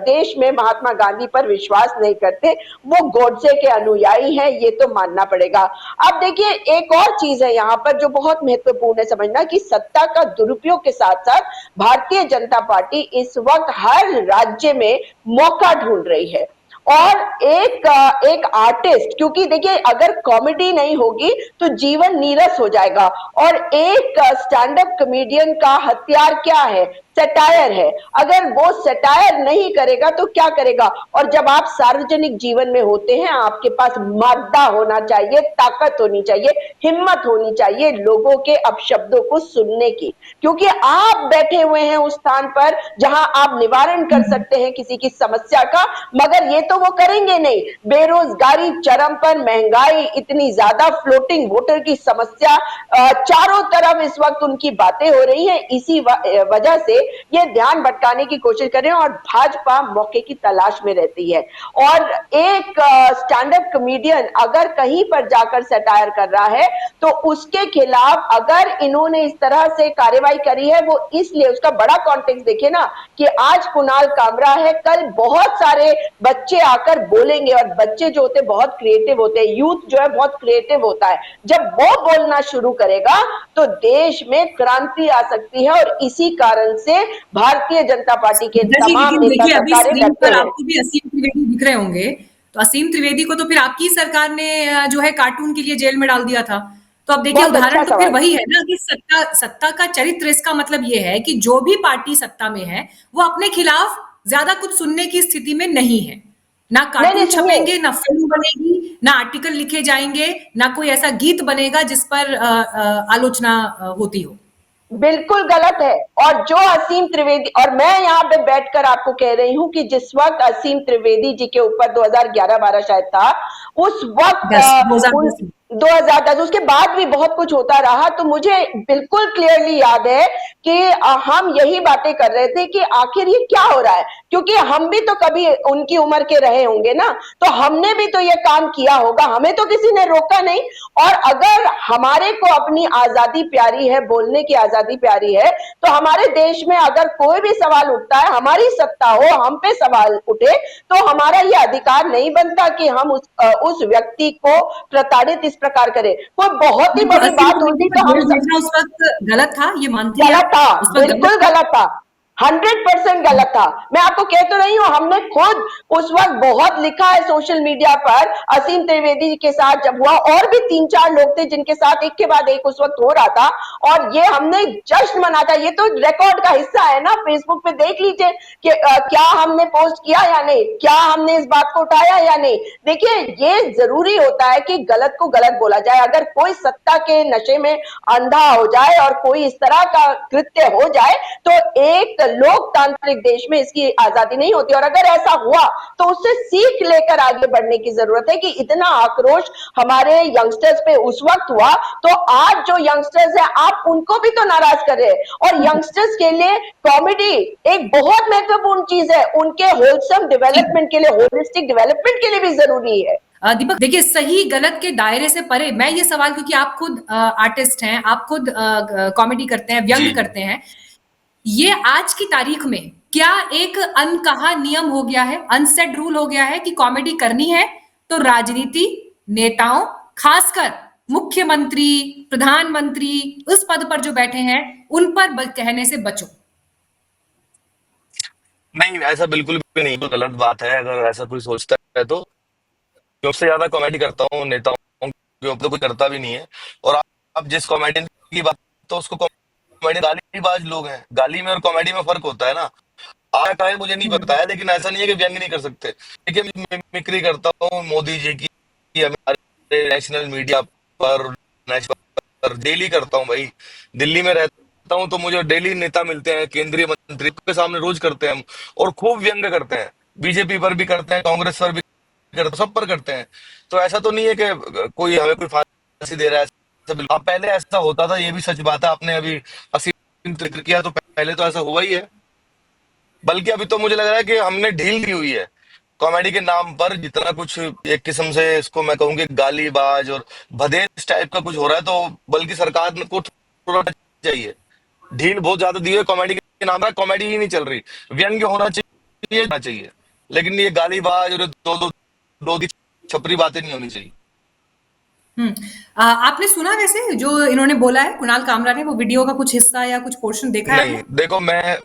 देश में महात्मा गांधी पर विश्वास नहीं करते, वो गोडसे के अनुयायी हैं, ये तो मानना पड़ेगा। अब देखिए एक और चीज है यहाँ पर जो बहुत महत्वपूर्ण है समझना, कि सत्ता का दुरुपयोग के साथ साथ भारतीय जनता पार्टी इस वक्त हर राज्य में मौका ढूंढ रही है। और एक आर्टिस्ट, क्योंकि देखिए अगर कॉमेडी नहीं होगी तो जीवन नीरस हो जाएगा। और एक स्टैंड अप कॉमेडियन का हथियार क्या है? सटायर है। अगर वो सटायर नहीं करेगा तो क्या करेगा? और जब आप सार्वजनिक जीवन में होते हैं, आपके पास मादा होना चाहिए, ताकत होनी चाहिए, हिम्मत होनी चाहिए लोगों के अपशब्दों को सुनने की, क्योंकि आप बैठे हुए हैं उस स्थान पर जहां आप निवारण कर सकते हैं किसी की समस्या का, मगर ये तो वो करेंगे नहीं। बेरोजगारी चरम पर, महंगाई इतनी ज्यादा, फ्लोटिंग वोटर की समस्या, चारों तरफ इस वक्त उनकी बातें हो रही है। इसी वजह से ये ध्यान भटकाने की कोशिश कर रहे हैं और भाजपा मौके की तलाश में रहती है। और एक स्टैंड अप कॉमेडियन अगर कहीं पर जाकर सटायर कर रहा है तो उसके खिलाफ अगर इन्होंने इस तरह से कार्रवाई करी है, वो इसलिए, उसका बड़ा कॉन्टेक्स्ट देखिए ना, कि आज कुणाल कामरा है, कल बहुत सारे बच्चे आकर बोलेंगे, और बच्चे जो होते हैं बहुत क्रिएटिव होते हैं, यूथ जो है बहुत क्रिएटिव होता है। जब वो बोलना शुरू करेगा तो देश में क्रांति आ सकती है, और इसी कारण से भारतीय जनता पार्टी के तमाम नेता देखिए अभी सरकारें स्क्रीन डरते पर हैं। आपको भी असीम त्रिवेदी दिख रहे होंगे, तो असीम त्रिवेदी को तो फिर आपकी सरकार ने जो है कार्टून के लिए जेल में डाल दिया था। तो अब देखिए बहुत उदाहरण अच्छा तो फिर सवाल। वही है ना कि सत्ता का चरित्र, इसका मतलब ये है कि जो भी पार्टी सत्ता में है वो अपने खिलाफ ज्यादा कुछ सुनने की स्थिति में नहीं है। ना नहीं नहीं कार्टून सुनिए, छपेंगे, ना फिल्म बनेगी, ना आर्टिकल लिखे जाएंगे, ना कोई ऐसा गीत बनेगा जिस पर आलोचना होती हो। बिल्कुल गलत है। और जो असीम त्रिवेदी, और मैं यहाँ पे बैठकर आपको कह रही हूँ कि जिस वक्त असीम त्रिवेदी जी के ऊपर 2011-12 शायद था, उस वक्त 2010 में 2010, उसके बाद भी बहुत कुछ होता रहा, तो मुझे बिल्कुल क्लियरली याद है कि हम यही बातें कर रहे थे कि आखिर ये क्या हो रहा है, क्योंकि हम भी तो कभी उनकी उम्र के रहे होंगे ना, तो हमने भी तो ये काम किया होगा, हमें तो किसी ने रोका नहीं। और अगर हमारे को अपनी आजादी प्यारी है, बोलने की आजादी प्यारी है, तो हमारे देश में अगर कोई भी सवाल उठता है, हमारी सत्ता हो, हम पे सवाल उठे, तो हमारा ये अधिकार नहीं बनता कि हम उस व्यक्ति को प्रताड़ित इस प्रकार करें। कोई बहुत ही देखो बड़ी असीम बात त्रिवेदी होती पर तो हम जेल भेजना उस वक्त गलत था, ये मानती हैं गलत आप? था, उस वक्त बिल्कुल गलत था। गलत था, 100% गलत था। मैं आपको कह तो रही हूँ, हमने खुद उस वक्त बहुत लिखा है सोशल मीडिया पर, असीम त्रिवेदी के साथ जब हुआ, और भी 3-4 लोग थे जिनके साथ एक के बाद एक उस वक्त हो रहा था, और ये हमने जश्न मना था। ये तो रिकॉर्ड का हिस्सा है ना, फेसबुक पे देख लीजिए कि क्या हमने पोस्ट किया या नहीं, क्या हमने इस बात को उठाया या नहीं। देखिए ये जरूरी होता है कि गलत को गलत बोला जाए। अगर कोई सत्ता के नशे में अंधा हो जाए और कोई इस तरह का कृत्य हो जाए, तो एक लोकतांत्रिक देश में इसकी आजादी नहीं होती। और अगर ऐसा हुआ तो उससे सीख लेकर आगे बढ़ने की जरूरत है कि इतना आक्रोश हमारे यंगस्टर्स पे उस वक्त हुआ, तो आज जो यंगस्टर्स हैं आप उनको भी तो नाराज कर रहे हैं। और यंगस्टर्स के लिए कॉमेडी एक बहुत महत्वपूर्ण चीज है, उनके होलसम डेवलपमेंट के लिए, होलिस्टिक डेवलपमेंट के लिए भी जरूरी है। दीपक देखिए सही गलत के दायरे से परे, मैं ये सवाल, क्योंकि आप खुद आर्टिस्ट हैं, आप खुद कॉमेडी करते हैं, व्यंग करते हैं, ये आज की तारीख में क्या एक अनकहा नियम हो गया है, अनसेड रूल हो गया है कि कॉमेडी करनी है तो राजनीति नेताओं, खासकर मुख्यमंत्री, प्रधानमंत्री, उस पद पर जो बैठे हैं, उन पर कहने से बचो? नहीं, ऐसा बिल्कुल भी नहीं, तो गलत बात है अगर ऐसा कोई सोचता है तो। सबसे ज्यादा कॉमेडी करता हूँ नेताओं के ऊपर, तो कोई करता भी नहीं है। और आप जिस कॉमेडियन की बात, तो उसको कॉमेडी, गालीबाज लोग हैं। गाली में और कॉमेडी में फर्क होता है ना। आया का है मुझे नहीं पता है, लेकिन ऐसा नहीं है कि व्यंग नहीं कर सकते। देखिए मैं मिमिक्री करता हूँ मोदी जी की, हमारे नेशनल मीडिया पर, नेशनल पर डेली करता हूँ भाई। दिल्ली में रहता हूँ तो मुझे डेली नेता मिलते हैं, केंद्रीय मंत्री के सामने रोज करते हैं हम, और खूब व्यंग करते हैं। बीजेपी पर भी करते हैं, कांग्रेस पर भी करते हैं, सब पर करते हैं। तो ऐसा तो नहीं है कि कोई हमें कोई फांसी दे रहा है, ऐसा बिल्कुल। अब पहले ऐसा होता था, ये भी सच बात है। आपने अभी असीम जिक्र किया, तो पहले तो ऐसा हुआ ही है। बल्कि अभी तो मुझे लग रहा है कि हमने ढील दी हुई है कॉमेडी के नाम पर। जितना कुछ एक किस्म से इसको मैं कहूंगी गालीबाज और भदेश टाइप का कुछ हो रहा है, तो बल्कि सरकार को थोड़ा चाहिए, ढील बहुत ज्यादा दी है कॉमेडी के नाम पर। कॉमेडी ही नहीं चल रही, व्यंग्य होना चाहिए, लेकिन ये गालीबाज और दो छपरी बातें नहीं होनी चाहिए। आपने सुना वैसे जो इन्होंने बोला है कुणाल कामरा ने, वो वीडियो का कुछ हिस्सा या कुछ पोर्शन देखा है नहीं आपने? देखो, मैं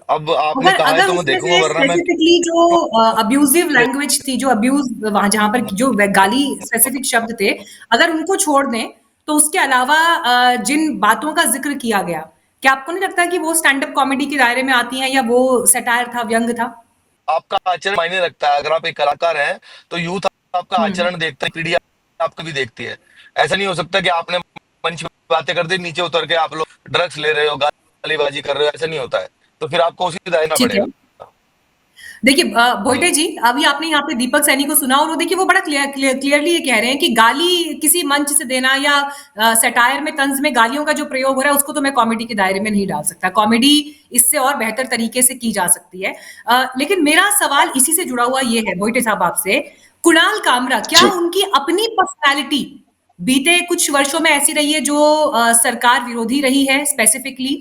अब आपने अगर कहा है अगर तो मैं उसमें देखूंगा, से वरना मैं स्पेसिफिकली जो अब्यूजिव लैंग्वेज थी, जो अब्यूज वहां जहां पर जो गाली स्पेसिफिक शब्द थे, अगर उनको छोड़ दें तो उसके अलावा जिन बातों का जिक्र किया गया, क्या आपको नहीं लगता कि वो स्टैंड अप कॉमेडी के दायरे में आती हैं, या वो सटायर था, व्यंग था? आपका आचरण मायने रखता है। अगर आप एक कलाकार हैं तो यूथ आपका हम्म। आचरण देखता है, पीढ़ी आपका भी देखती है। ऐसा नहीं हो सकता कि आपने मंच पे बातें कर दी, नीचे उतर के आप लोग ड्रग्स ले रहे हो, गालीबाजी कर रहे हो, ऐसा नहीं होता है। तो फिर आपको उसी दायरे में ठीक है। पड़ेगा। देखिए जी। भोटे जी, अभी आपने यहाँ पे दीपक सैनी को सुना, और वो देखिए वो बड़ा क्लियरली ये कह रहे हैं कि गाली किसी मंच से देना या सटायर में, तंज में गालियों का जो प्रयोग हो रहा है उसको तो मैं कॉमेडी के दायरे में नहीं डाल सकता। कॉमेडी इससे और बेहतर तरीके से की जा सकती है। लेकिन मेरा सवाल इसी से जुड़ा हुआ ये है भोटे साहब आपसे, कुणाल कामरा, क्या जी उनकी अपनी पर्सनैलिटी बीते कुछ वर्षों में ऐसी रही है जो सरकार विरोधी रही है? स्पेसिफिकली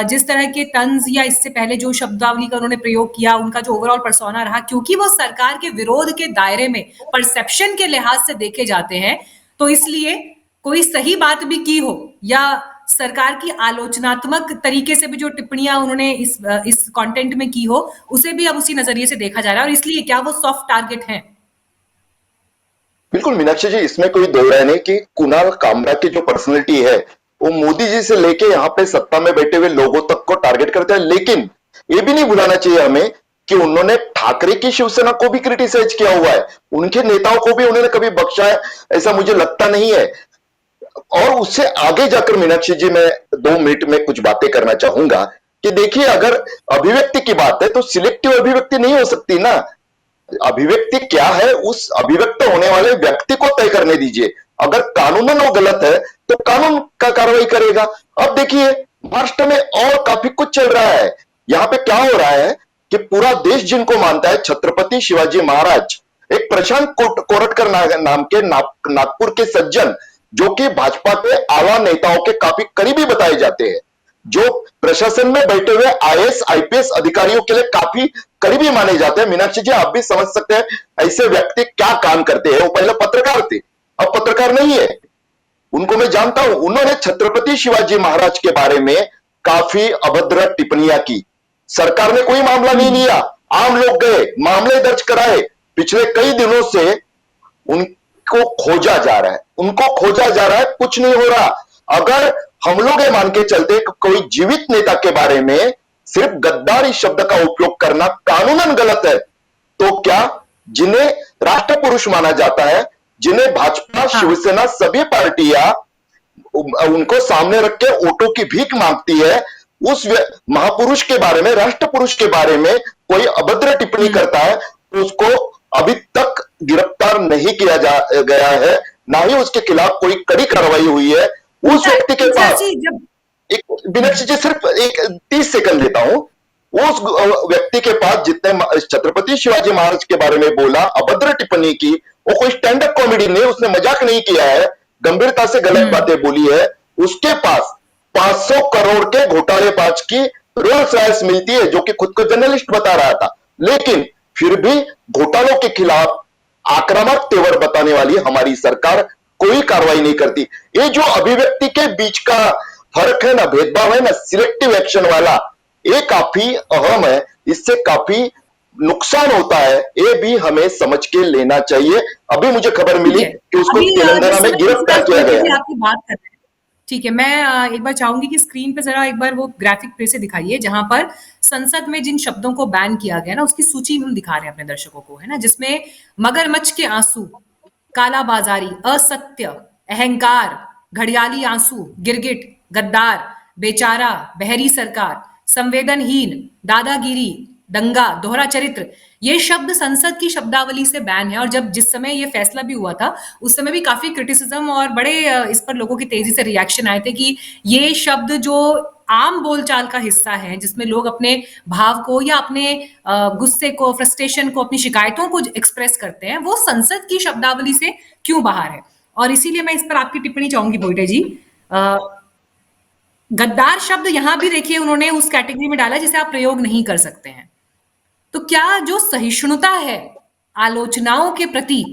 जिस तरह के तंज या इससे पहले जो शब्दावली का उन्होंने प्रयोग किया, उनका जो ओवरऑल पर्सोना रहा, क्योंकि वो सरकार के विरोध के दायरे में परसेप्शन के लिहाज से देखे जाते हैं, तो इसलिए कोई सही बात भी की हो या सरकार की आलोचनात्मक तरीके से भी जो टिप्पणियां उन्होंने इस कंटेंट में की हो, उसे भी अब उसी नजरिए से देखा जा रहा है, और इसलिए क्या वो सॉफ्ट टारगेट है? बिल्कुल मीनाक्षी जी, इसमें कोई दो राय नहीं कि कुणाल कामरा की जो पर्सनैलिटी है वो मोदी जी से लेके यहाँ पे सत्ता में बैठे हुए लोगों तक को टारगेट करता है। लेकिन ये भी नहीं भुलाना चाहिए हमें कि उन्होंने ठाकरे की शिवसेना को भी क्रिटिसाइज किया हुआ है, उनके नेताओं को भी उन्होंने कभी बख्शा है ऐसा मुझे लगता नहीं है। और उससे आगे जाकर मीनाक्षी जी, मैं 2 मिनट में कुछ बातें करना चाहूंगा कि देखिए, अगर अभिव्यक्ति की बात है तो सिलेक्टिव अभिव्यक्ति नहीं हो सकती ना। अभिव्यक्ति क्या है, उस अभिव्यक्त होने वाले व्यक्ति को तय करने दीजिए। अगर कानूनन वो गलत है तो कानून का कार्रवाई करेगा। अब देखिए, महाराष्ट्र में और काफी कुछ चल रहा है। यहाँ पे क्या हो रहा है कि पूरा देश जिनको मानता है छत्रपति शिवाजी महाराज, एक प्रशांत कोरटकर नाम के नागपुर के सज्जन, जो कि भाजपा के आला नेताओं के काफी करीबी बताए जाते हैं, जो प्रशासन में बैठे हुए आईएएस आईपीएस अधिकारियों के लिए काफी करीबी माने जाते हैं। मीनाक्षी जी, आप भी समझ सकते हैं ऐसे व्यक्ति क्या काम करते हैं। वो पहले पत्रकार थे, अब पत्रकार नहीं है, उनको मैं जानता हूं। उन्होंने छत्रपति शिवाजी महाराज के बारे में काफी अभद्र टिप्पणियां की। सरकार ने कोई मामला नहीं लिया, आम लोग गए, मामले दर्ज कराए। पिछले कई दिनों से उनको खोजा जा रहा है, उनको खोजा जा रहा है, कुछ नहीं हो रहा। अगर हम लोग ये मान के चलते कि कोई जीवित नेता के बारे में सिर्फ गद्दारी शब्द का उपयोग करना कानूनन गलत है, तो क्या जिन्हें राष्ट्र पुरुष माना जाता है, जिन्हें भाजपा शिवसेना सभी पार्टियां उनको सामने रख के वोटों की भीख मांगती है, उस महापुरुष के बारे में, राष्ट्र पुरुष के बारे में कोई अभद्र टिप्पणी करता है तो उसको अभी तक गिरफ्तार नहीं किया गया है, ना ही उसके खिलाफ कोई कड़ी कार्रवाई हुई है। उस व्यक्ति के पास एक मीनाक्षी जी, सिर्फ एक 30 सेकंड लेता हूं। उस व्यक्ति के पास जितने छत्रपति शिवाजी महाराज के बारे में बोला, अभद्र टिप्पणी की, वो कोई स्टैंड अप कॉमेडी नहीं, उसने मजाक नहीं किया है, गंभीरता से गलत बातें बोली है। उसके पास 500 करोड़ के घोटालेबाज की रोल्स रॉयस मिलती है, जो कि खुद को जर्नलिस्ट बता रहा था, लेकिन फिर भी घोटालों के खिलाफ आक्रामक तेवर बताने वाली हमारी सरकार कोई कार्रवाई नहीं करती। ये जो अभिव्यक्ति के बीच का फर्क है ना, भेदभाव है ना, सिलेक्टिव एक्शन वाला, ये काफी अहम है, इससे काफी नुकसान होता है, ये भी हमें समझ के लेना चाहिए। अभी मुझे खबर मिली कि उसको तेलंगाना में गिरफ्तार किया गया है। आपकी बात कर रहे हैं, ठीक है। मैं एक बार चाहूंगी कि स्क्रीन पे जरा एक बार वो ग्राफिक फिर से दिखाइए, जहां पर संसद में जिन शब्दों को बैन किया गया ना, उसकी सूची हम दिखा रहे हैं अपने दर्शकों को, है ना, जिसमें मगरमच्छ के आंसू, कालाबाजारी, असत्य, अहंकार, घड़ियाली आंसू, गिरगिट, गद्दार, बेचारा, बहरी सरकार, संवेदनहीन, दादागिरी, दंगा, दोहरा चरित्र, ये शब्द संसद की शब्दावली से बैन है। और जब जिस समय ये फैसला भी हुआ था, उस समय भी काफी क्रिटिसिज्म और बड़े इस पर लोगों की तेजी से रिएक्शन आए थे कि ये शब्द जो आम बोलचाल का हिस्सा है, जिसमें लोग अपने भाव को या अपने गुस्से को, फ्रस्ट्रेशन को, अपनी शिकायतों को एक्सप्रेस करते हैं, वो संसद की शब्दावली से क्यों बाहर है। और इसीलिए मैं इस पर आपकी टिप्पणी चाहूंगी बोइटे जी। गद्दार शब्द यहां भी देखिए उन्होंने उस कैटेगरी में डाला जिसे आप प्रयोग नहीं कर सकते हैं। तो क्या जो सहिष्णुता है आलोचनाओं के प्रति,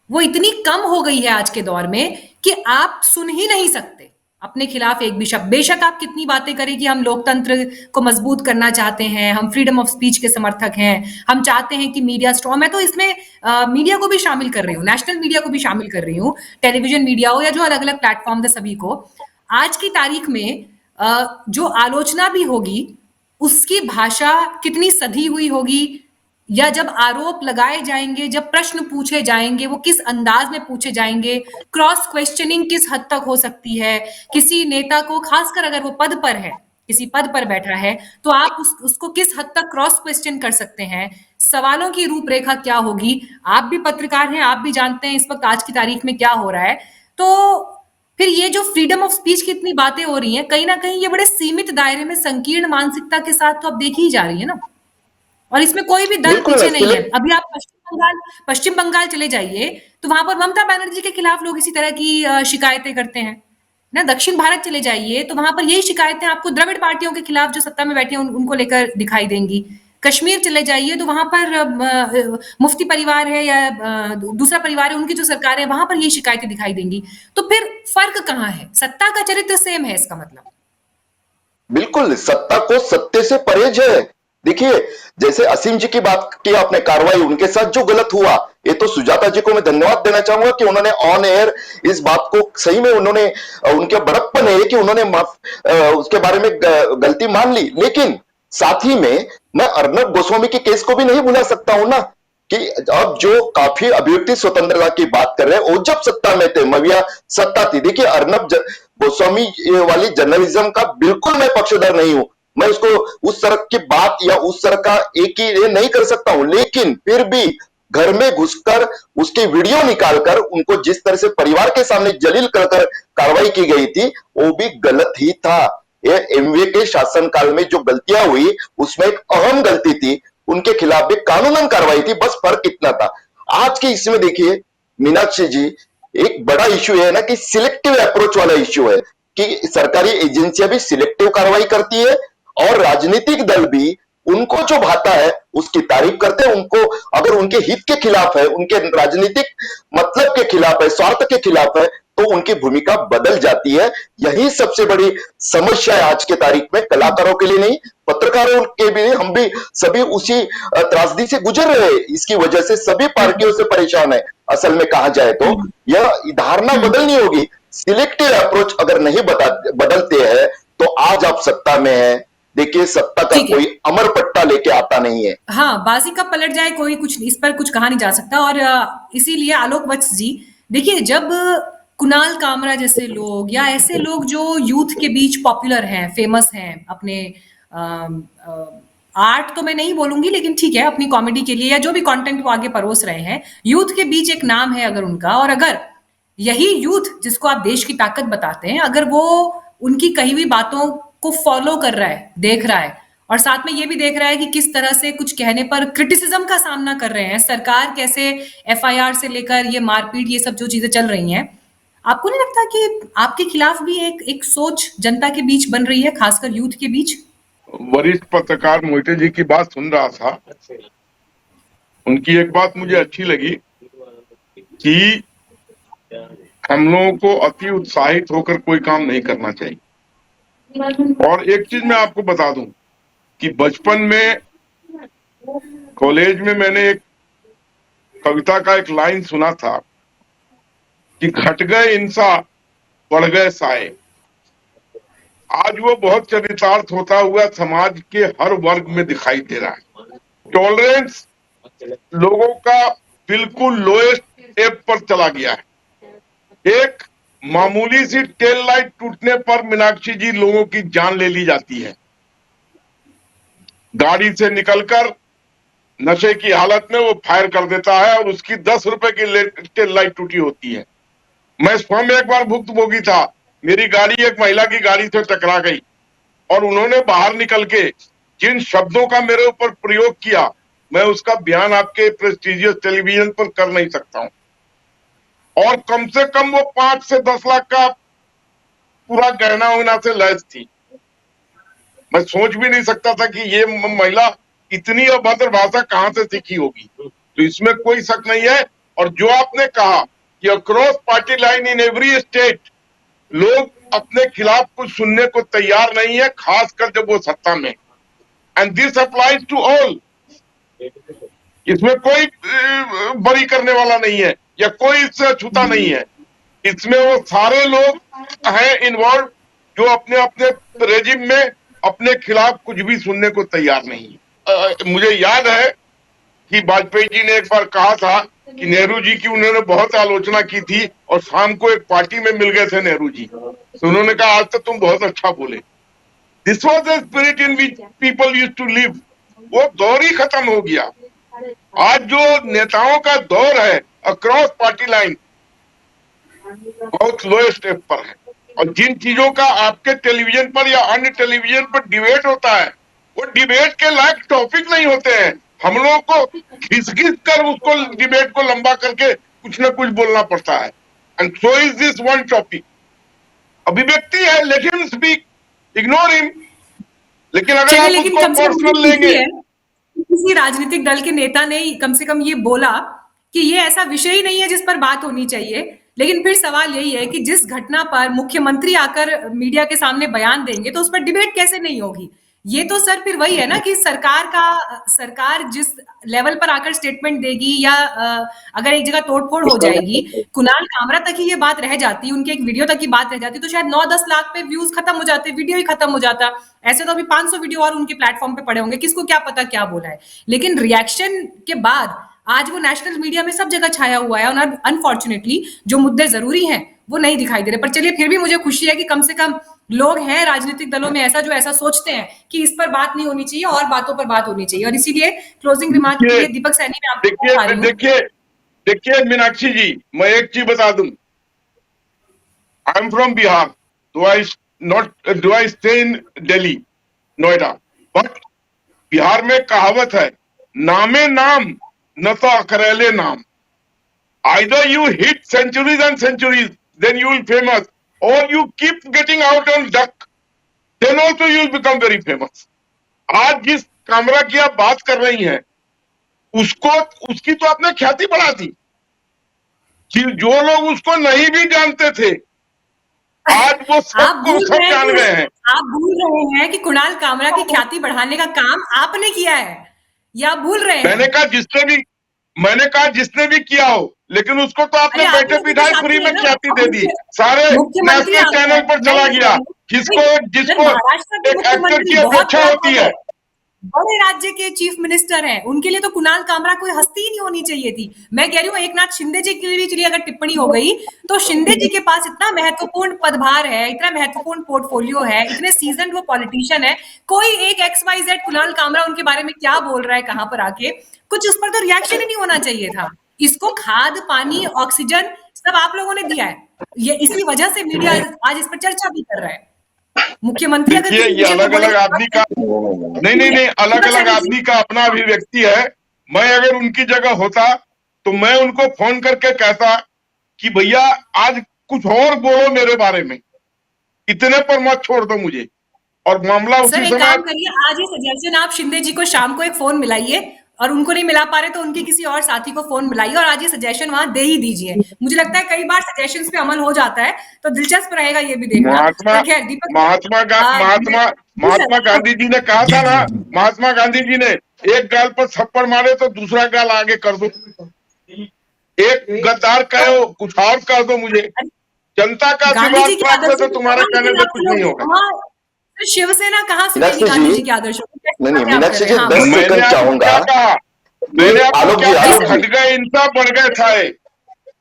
वो इतनी कम हो गई है आज के दौर में कि आप सुन ही नहीं सकते, अपने खिलाफ एक भी शब्द, बेशक आप कितनी बातें करें कि हम लोकतंत्र को मजबूत करना चाहते हैं, हम फ्रीडम ऑफ स्पीच के समर्थक हैं, हम चाहते हैं कि मीडिया स्ट्रॉन्ग, मैं तो इसमें मीडिया को भी शामिल कर रही हूँ, नेशनल मीडिया को भी शामिल कर रही हूँ, टेलीविजन मीडिया हो या जो अलग अलग प्लेटफॉर्म है सभी को। आज की तारीख में जो आलोचना भी होगी उसकी भाषा कितनी सधी हुई होगी, या जब आरोप लगाए जाएंगे, जब प्रश्न पूछे जाएंगे, वो किस अंदाज में पूछे जाएंगे, क्रॉस क्वेश्चनिंग किस हद तक हो सकती है, किसी नेता को, खासकर अगर वो पद पर है, किसी पद पर बैठा है, तो आप उसको किस हद तक क्रॉस क्वेश्चन कर सकते हैं, सवालों की रूपरेखा क्या होगी। आप भी पत्रकार हैं, आप भी जानते हैं इस वक्त आज की तारीख में क्या हो रहा है। तो फिर ये जो फ्रीडम ऑफ स्पीच की इतनी बातें हो रही हैं, कहीं ना कहीं ये बड़े सीमित दायरे में संकीर्ण मानसिकता के साथ तो अब देखी ही जा रही है ना, और इसमें कोई भी दल पीछे नहीं है। अभी आप पश्चिम बंगाल चले जाइए तो वहां पर ममता बनर्जी के खिलाफ लोग इसी तरह की शिकायतें करते हैं ना। दक्षिण भारत चले जाइए तो वहां पर यही शिकायतें आपको द्रविड़ पार्टियों के खिलाफ जो सत्ता में बैठे हैं उनको लेकर दिखाई देंगी। कश्मीर चले जाइए तो वहां पर मुफ्ती परिवार है या दूसरा परिवार है, उनकी जो सरकार है वहां पर यही शिकायतें दिखाई देंगी। तो फिर फर्क कहाँ है? सत्ता का चरित्र सेम है इसका मतलब। बिल्कुल, सत्ता को सत्य से परहेज है। देखिए, जैसे असीम जी की बात की आपने, कार्रवाई उनके साथ जो गलत हुआ, ये तो सुजाता जी को मैं धन्यवाद देना चाहूंगा कि उन्होंने ऑन एयर इस बात को सही में, उन्होंने, उनके बड़प्पन है कि उन्होंने उसके बारे में गलती मान ली। लेकिन साथ ही में मैं अर्नब गोस्वामी के केस को भी नहीं भुला सकता हूं ना, कि अब जो काफी अभिव्यक्ति स्वतंत्रता की बात कर रहे हैं, वो जब सत्ता में थे, मविया सत्ता थी। देखिए, अर्नब गोस्वामी वाली जर्नलिज्म का बिल्कुल मैं पक्षधर नहीं हूं, मैं उसको उस तरह की बात या उस तरह का एक ही नहीं कर सकता हूं, लेकिन फिर भी घर में घुसकर उसकी वीडियो निकालकर उनको जिस तरह से परिवार के सामने जलील कर कार्रवाई की गई थी, वो भी गलत ही था। ये एमवे के शासनकाल में जो गलतियां हुई उसमें एक अहम गलती थी, उनके खिलाफ भी कानूनन कार्रवाई थी, बस फर्क इतना था। आज के इसमें देखिए मीनाक्षी जी, एक बड़ा इश्यू है ना कि सिलेक्टिव अप्रोच वाला इश्यू है, कि सरकारी एजेंसियां भी सिलेक्टिव कार्रवाई करती है और राजनीतिक दल भी उनको जो भाता है उसकी तारीफ करते हैं। उनको अगर उनके हित के खिलाफ है, उनके राजनीतिक मतलब के खिलाफ है, स्वार्थ के खिलाफ है, तो उनकी भूमिका बदल जाती है। यही सबसे बड़ी समस्या है आज के तारीख में, कलाकारों के लिए नहीं, पत्रकारों के भी, हम भी सभी उसी त्रासदी से गुजर रहे हैं। इसकी वजह से सभी पार्टियों से परेशान है। असल में कहा जाए तो यह धारणा बदलनी होगी। सिलेक्टिव अप्रोच अगर नहीं बदलते हैं तो आज आप सत्ता में है, देखिए सत्ता का कोई अमर पट्टा लेके आता नहीं है। हाँ, बाजी कब पलट जाए कोई कुछ इस पर कुछ कहा नहीं जा सकता। और इसीलिए आलोक वत्स जी, देखिए, जब कुणाल कामरा जैसे लोग या ऐसे लोग जो यूथ के बीच पॉपुलर हैं, फेमस हैं, अपने आर्ट तो मैं नहीं बोलूंगी लेकिन ठीक है, अपनी कॉमेडी के लिए या जो भी कंटेंट वो आगे परोस रहे हैं, यूथ के बीच एक नाम है अगर उनका, और अगर यही यूथ जिसको आप देश की ताकत बताते हैं, अगर वो उनकी कही हुई बातों को फॉलो कर रहा है, देख रहा है, और साथ में ये भी देख रहा है कि किस तरह से कुछ कहने पर क्रिटिसिज्म का सामना कर रहे हैं, सरकार कैसे एफआईआर से लेकर ये मारपीट, ये सब जो चीजें चल रही हैं, आपको नहीं लगता कि आपके खिलाफ भी एक सोच जनता के बीच बन रही है, खासकर यूथ के बीच? वरिष्ठ पत्रकार मोहिते जी की बात सुन रहा था, उनकी एक बात मुझे अच्छी लगी कि हम लोगों को अति उत्साहित होकर कोई काम नहीं करना चाहिए। और एक चीज मैं आपको बता दूं कि बचपन में कॉलेज में मैंने एक कविता का एक लाइन सुना था कि घट गए इंसान बढ़ गए साए। आज वो बहुत चरितार्थ होता हुआ समाज के हर वर्ग में दिखाई दे रहा है। टॉलरेंस लोगों का बिल्कुल लोएस्ट एप पर चला गया है। एक मामूली सी टेल लाइट टूटने पर मीनाक्षी जी लोगों की जान ले ली जाती है। गाड़ी से निकलकर नशे की हालत में वो फायर कर देता है और उसकी 10 रुपए की टेल लाइट टूटी होती है। मैं स्वयं एक बार भुक्तभोगी था, मेरी गाड़ी एक महिला की गाड़ी से टकरा गई और उन्होंने बाहर निकल के जिन शब्दों का मेरे ऊपर प्रयोग किया, मैं उसका बयान आपके प्रेस्टिजियस टेलीविजन पर कर नहीं सकता हूं। और कम से कम वो 5 से 10 लाख का पूरा गहना वहना से लैस थी। मैं सोच भी नहीं सकता था कि ये महिला इतनी अभद्र भाषा कहां से सीखी होगी। तो इसमें कोई शक नहीं है। और जो आपने कहा कि across party line in every state लोग अपने खिलाफ कुछ सुनने को तैयार नहीं है, खासकर जब वो सत्ता में। And this applies to all. इसमें कोई बरी करने वाला नहीं है या कोई इससे अछूता नहीं है। इसमें वो सारे लोग हैं इन्वॉल्व जो अपने अपने रेजिम में अपने खिलाफ कुछ भी सुनने को तैयार नहीं है। मुझे याद है कि वाजपेयी जी ने एक बार कहा था कि नेहरू जी की उन्होंने बहुत आलोचना की थी और शाम को एक पार्टी में मिल गए थे नेहरू जी, तो उन्होंने कहा आज तो तुम बहुत अच्छा बोले। This was the spirit in which people used to live. वो दौर ही खत्म हो गया। आज जो नेताओं का दौर है अक्रॉस पार्टी लाइन बहुत लो स्टेप पर है, और जिन चीजों का आपके टेलीविजन पर या अन्य टेलीविजन पर डिबेट होता है वो डिबेट के लायक टॉपिक नहीं होते हैं। हम लोगों को घिस कर उसको डिबेट को लंबा करके कुछ न कुछ बोलना पड़ता है। And so is this one topic. अभिव्यक्ति है, let him speak, ignore him. लेकिन अगर आप उसको पर्सनल लेंगे, किसी राजनीतिक दल के नेता ने कम से कम ये बोला कि ये ऐसा विषय ही नहीं है जिस पर बात होनी चाहिए। लेकिन फिर सवाल यही है कि जिस घटना पर मुख्यमंत्री आकर मीडिया के सामने बयान देंगे तो उस पर डिबेट कैसे नहीं होगी। ये तो सर फिर वही है ना कि सरकार जिस लेवल पर आकर स्टेटमेंट देगी या अगर एक जगह तोड़फोड़ हो जाएगी, कुणाल कामरा तक ही ये बात रह जाती, उनके एक वीडियो तक की बात रह जाती, तो शायद 9-10 लाख पे व्यूज खत्म हो जाते, वीडियो ही खत्म हो जाता। ऐसे तो अभी 500 वीडियो और उनके प्लेटफॉर्म पे पड़े होंगे, किसको क्या पता क्या बोला है। लेकिन रिएक्शन के बाद आज वो नेशनल मीडिया में सब जगह छाया हुआ है और अनफॉर्चुनेटली जो मुद्दे जरूरी हैं वो नहीं दिखाई दे रहे। पर चलिए, फिर भी मुझे खुशी है कि कम से कम लोग हैं राजनीतिक दलों में ऐसा जो ऐसा सोचते हैं कि इस पर बात नहीं होनी चाहिए और बातों पर बात होनी चाहिए। और इसीलिए क्लोजिंग रिमार्क के लिए दीपक सैनी में आपको देखिए मीनाक्षी जी, मैं एक चीज बता दूं। I am from Bihar, do I stay in Delhi, Noida, but Bihar में कहावत है, नामे नाम न तो अकरेले नाम। Either you hit centuries and centuries, then you will famous, or you keep getting out on duck, then also you will become very famous. आज जिस कामरा की आप बात कर रही हैं, उसकी तो आपने ख्याति बढ़ा दी कि जो लोग उसको नहीं भी जानते थे आज वो सब जान गए हैं। आप भूल रहे हैं कि कुणाल कामरा की ख्याति बढ़ाने का काम आपने किया है, या आप भूल रहे हैं? मैंने कहा जिसने भी किया हो, लेकिन उसको तो आपने बैठे बिठाए फ्री में ख्याति दे दी, सारे नेशनल चैनल पर चला गया। जिसको एक एक्टर की अपेक्षा होती है। बड़े राज्य के चीफ मिनिस्टर हैं, उनके लिए तो कुणाल कामरा कोई हस्ती ही नहीं होनी चाहिए थी। मैं कह रही हूँ एकनाथ शिंदे जी के लिए चलिए अगर टिप्पणी हो गई, तो शिंदे जी के पास इतना महत्वपूर्ण पदभार है, इतना महत्वपूर्ण पोर्टफोलियो है, इतने सीजन वो पॉलिटिशियन है, कोई एक XYZ कुणाल कामरा उनके बारे में क्या बोल रहा है कहां पर आके, कुछ उस पर तो रिएक्शन ही नहीं होना चाहिए था। इसको खाद, पानी, ऑक्सीजन सब आप लोगों ने दिया है। ये इसी वजह से मीडिया आज इस पर चर्चा भी कर रहा है। मुख्यमंत्री अगर ये अलग अलग आदमी का नहीं अलग अलग आदमी का अपना अभिव्यक्ति है। मैं अगर उनकी जगह होता तो मैं उनको फोन करके कहता कि भैया आज कुछ और बोलो मेरे बारे में, इतने पर मत छोड़ दो मुझे। और मामला उसी समय काम करिए, आज ही सजेशन आप शिंदे जी को शाम को एक फोन मिलाइए, और उनको नहीं मिला पा रहे तो उनके किसी और साथी को फोन मिलाइए और आज ये सजेशन वहां दे ही दीजिए। मुझे लगता है कई बार सजेशंस पे अमल हो जाता है, तो दिलचस्प रहेगा ये भी देखना। महात्मा गांधी जी ने कहा था ना, महात्मा गांधी जी ने एक गाल पर थप्पड़ मारे तो दूसरा गाल आगे कर दो, एक गद्दार कहो कुछ और कर दो, मुझे जनता का आशीर्वाद प्राप्त है तो तुम्हारे कहने से कुछ नहीं होगा। शिवसेना कहाँ से गांधी जी के आदर्श? नहीं मीनाक्षी जी 10 सेकंड चाहूंगा। मैंने आपको क्या कहा? घट गए इंसाफ बढ़ गए ठाए।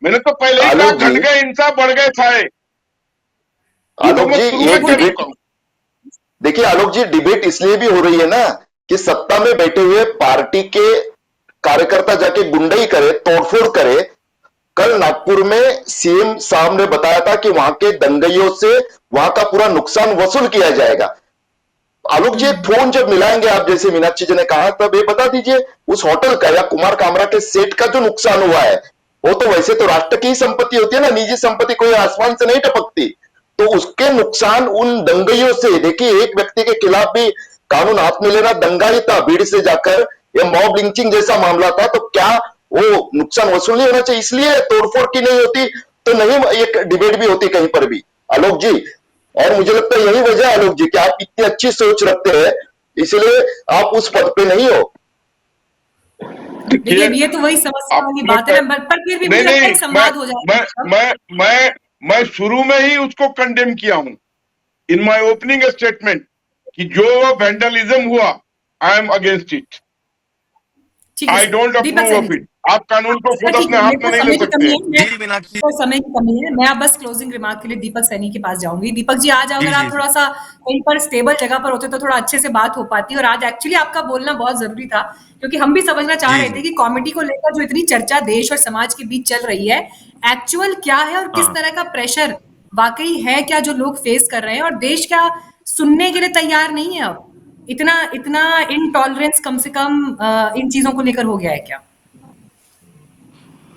मैंने तो पहले ही कहा घट गए इंसाफ बढ़ गए ठाए। आलोक जी ये डिबेट देखिए, आलोक जी डिबेट इसलिए भी हो रही है ना कि सत्ता में बैठे हुए पार्टी के कार्यकर्ता जाके गुंडई करे, तोड़फोड़ करे। कल नागपुर में सीएम साहब ने बताया था कि वहां के दंगइयों से वहां का पूरा नुकसान वसूल किया जाएगा। आलोक जी फोन जब मिलाएंगे आप, जैसे मीनाक्षी जी ने कहा, तब ये बता दीजिए उस होटल का या कुमार कामरा के सेट का जो नुकसान हुआ है, वो तो वैसे तो राष्ट्र की ही संपत्ति होती है ना, निजी संपत्ति कोई आसमान से नहीं टपकती। तो उसके नुकसान उन दंगइयों से, देखिए एक व्यक्ति के खिलाफ भी कानून हाथ में लेना दंगा ही था, भीड़ से जाकर ये मॉब लिंचिंग जैसा मामला था, तो क्या वो नुकसान वसूल नहीं होना चाहिए? इसलिए तोड़फोड़ की नहीं होती तो नहीं एक डिबेट भी होती कहीं पर भी। आलोक जी और मुझे लगता है यही वजह है आलोक जी कि आप इतनी अच्छी सोच रखते हैं, इसलिए आप उस पद पे नहीं हो। देखिए ये तो वही समस्या वाली बात है ना, पर फिर भी मुझे लगता है संवाद हो जाएगा। मैं शुरू में ही उसको कंडेम किया हूं इन माय ओपनिंग स्टेटमेंट कि जो वैंडलिज्म हुआ, I am against it, I don't approve of it. आप कानून को खुद अपने हाथ में नहीं ले सकते। तो समय की कमी है, मैं अब बस क्लोजिंग रिमार्क के लिए दीपक सैनी के पास जाऊंगी। दीपक जी, आज अगर आप थोड़ा सा कहीं पर स्टेबल जगह पर होते तो थोड़ा अच्छे से बात हो पाती, और आज एक्चुअली आपका बोलना बहुत जरूरी था, क्योंकि हम भी समझना चाह रहे थे कि कॉमेडी को लेकर जो इतनी चर्चा देश और समाज के बीच चल रही है, एक्चुअल क्या है और किस तरह का प्रेशर वाकई है क्या जो लोग फेस कर रहे हैं, और देश क्या सुनने के लिए तैयार नहीं है अब। इतना इनटॉलरेंस कम से कम इन चीजों को लेकर हो गया है क्या?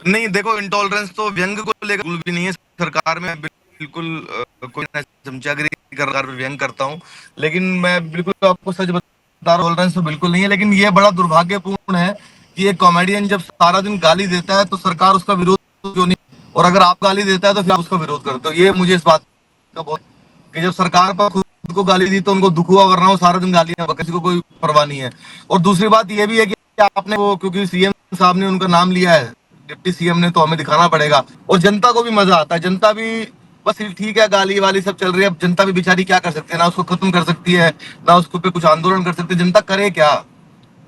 नहीं, देखो, इंटॉलरेंस तो व्यंग को लेकर बिल्कुल भी नहीं है। सरकार में बिल्कुल कोई चमचागिरी कर व्यंग करता हूँ, लेकिन मैं बिल्कुल आपको सच बता रहा हूँ, टॉलरेंस तो बिल्कुल नहीं है। लेकिन ये बड़ा दुर्भाग्यपूर्ण है कि एक कॉमेडियन जब सारा दिन गाली देता है तो सरकार उसका विरोध क्यों नहीं, और अगर आप गाली देता है तो फिर आप उसका विरोध करते हो। ये मुझे इस बात का बहुत, कि जब सरकार पर खुद को गाली दी तो उनको दुख हुआ, वरना वो सारा दिन गालियां, किसी को कोई परवाह नहीं है। और दूसरी बात ये भी है कि आपने वो, क्योंकि सीएम साहब ने उनका नाम लिया है, डिप्टी सीएम ने, तो हमें दिखाना पड़ेगा। और जनता को भी मजा आता है, जनता भी बस ठीक है, गाली वाली सब चल रही है, अब जनता भी बेचारी क्या कर सकती है, ना उसको खत्म कर सकती है, ना उसको पे कुछ आंदोलन कर सकती है। जनता करे क्या?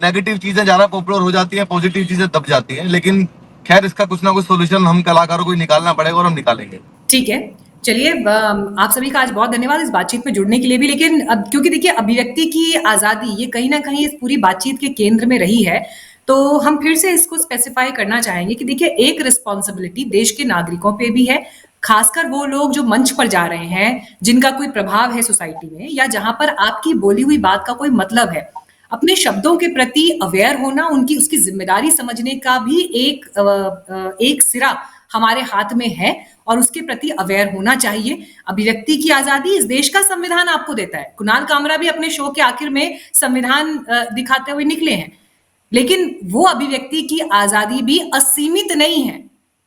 नेगेटिव चीजें ज्यादा पॉपुलर हो जाती हैं, पॉजिटिव चीजें दब जाती हैं। लेकिन खैर, इसका कुछ ना कुछ सोल्यूशन हम कलाकारों को निकालना पड़ेगा, और हम निकालेंगे। ठीक है, चलिए, आप सभी का आज बहुत धन्यवाद इस बातचीत में जुड़ने के लिए भी। लेकिन अब क्योंकि देखिए, अभिव्यक्ति की आजादी ये कहीं ना कहीं इस पूरी बातचीत के केंद्र में रही है, तो हम फिर से इसको स्पेसिफाई करना चाहेंगे कि देखिए, एक रिस्पॉन्सिबिलिटी देश के नागरिकों पे भी है, खासकर वो लोग जो मंच पर जा रहे हैं, जिनका कोई प्रभाव है सोसाइटी में, या जहां पर आपकी बोली हुई बात का कोई मतलब है। अपने शब्दों के प्रति अवेयर होना, उनकी उसकी जिम्मेदारी समझने का भी एक सिरा हमारे हाथ में है, और उसके प्रति अवेयर होना चाहिए। अभिव्यक्ति की आजादी इस देश का संविधान आपको देता है। कुणाल कामरा भी अपने शो के आखिर में संविधान दिखाते हुए निकले हैं, लेकिन वो अभिव्यक्ति की आजादी भी असीमित नहीं है।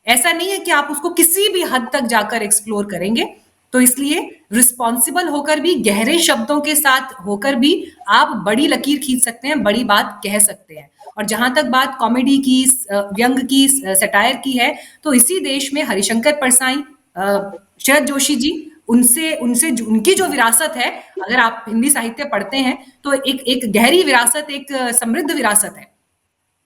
ऐसा नहीं है कि आप उसको किसी भी हद तक जाकर एक्सप्लोर करेंगे। तो इसलिए रिस्पॉन्सिबल होकर भी, गहरे शब्दों के साथ होकर भी आप बड़ी लकीर खींच सकते हैं, बड़ी बात कह सकते हैं। और जहां तक बात कॉमेडी की, व्यंग की, सटायर की है, तो इसी देश में हरिशंकर परसाई, शरद जोशी जी, उनसे उनकी जो विरासत है, अगर आप हिंदी साहित्य पढ़ते हैं तो एक गहरी विरासत, एक समृद्ध विरासत है।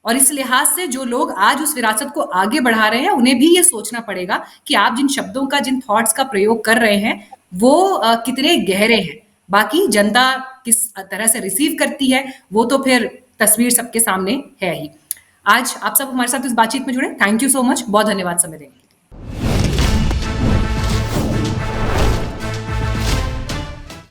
और इस लिहाज से जो लोग आज उस विरासत को आगे बढ़ा रहे हैं, उन्हें भी ये सोचना पड़ेगा कि आप जिन शब्दों का, जिन थॉट्स का प्रयोग कर रहे हैं, वो कितने गहरे हैं। बाकी जनता किस तरह से रिसीव करती है, वो तो फिर तस्वीर सबके सामने है ही। आज आप सब हमारे साथ इस बातचीत में जुड़े, थैंक यू सो मच, बहुत धन्यवाद समय देने के लिए।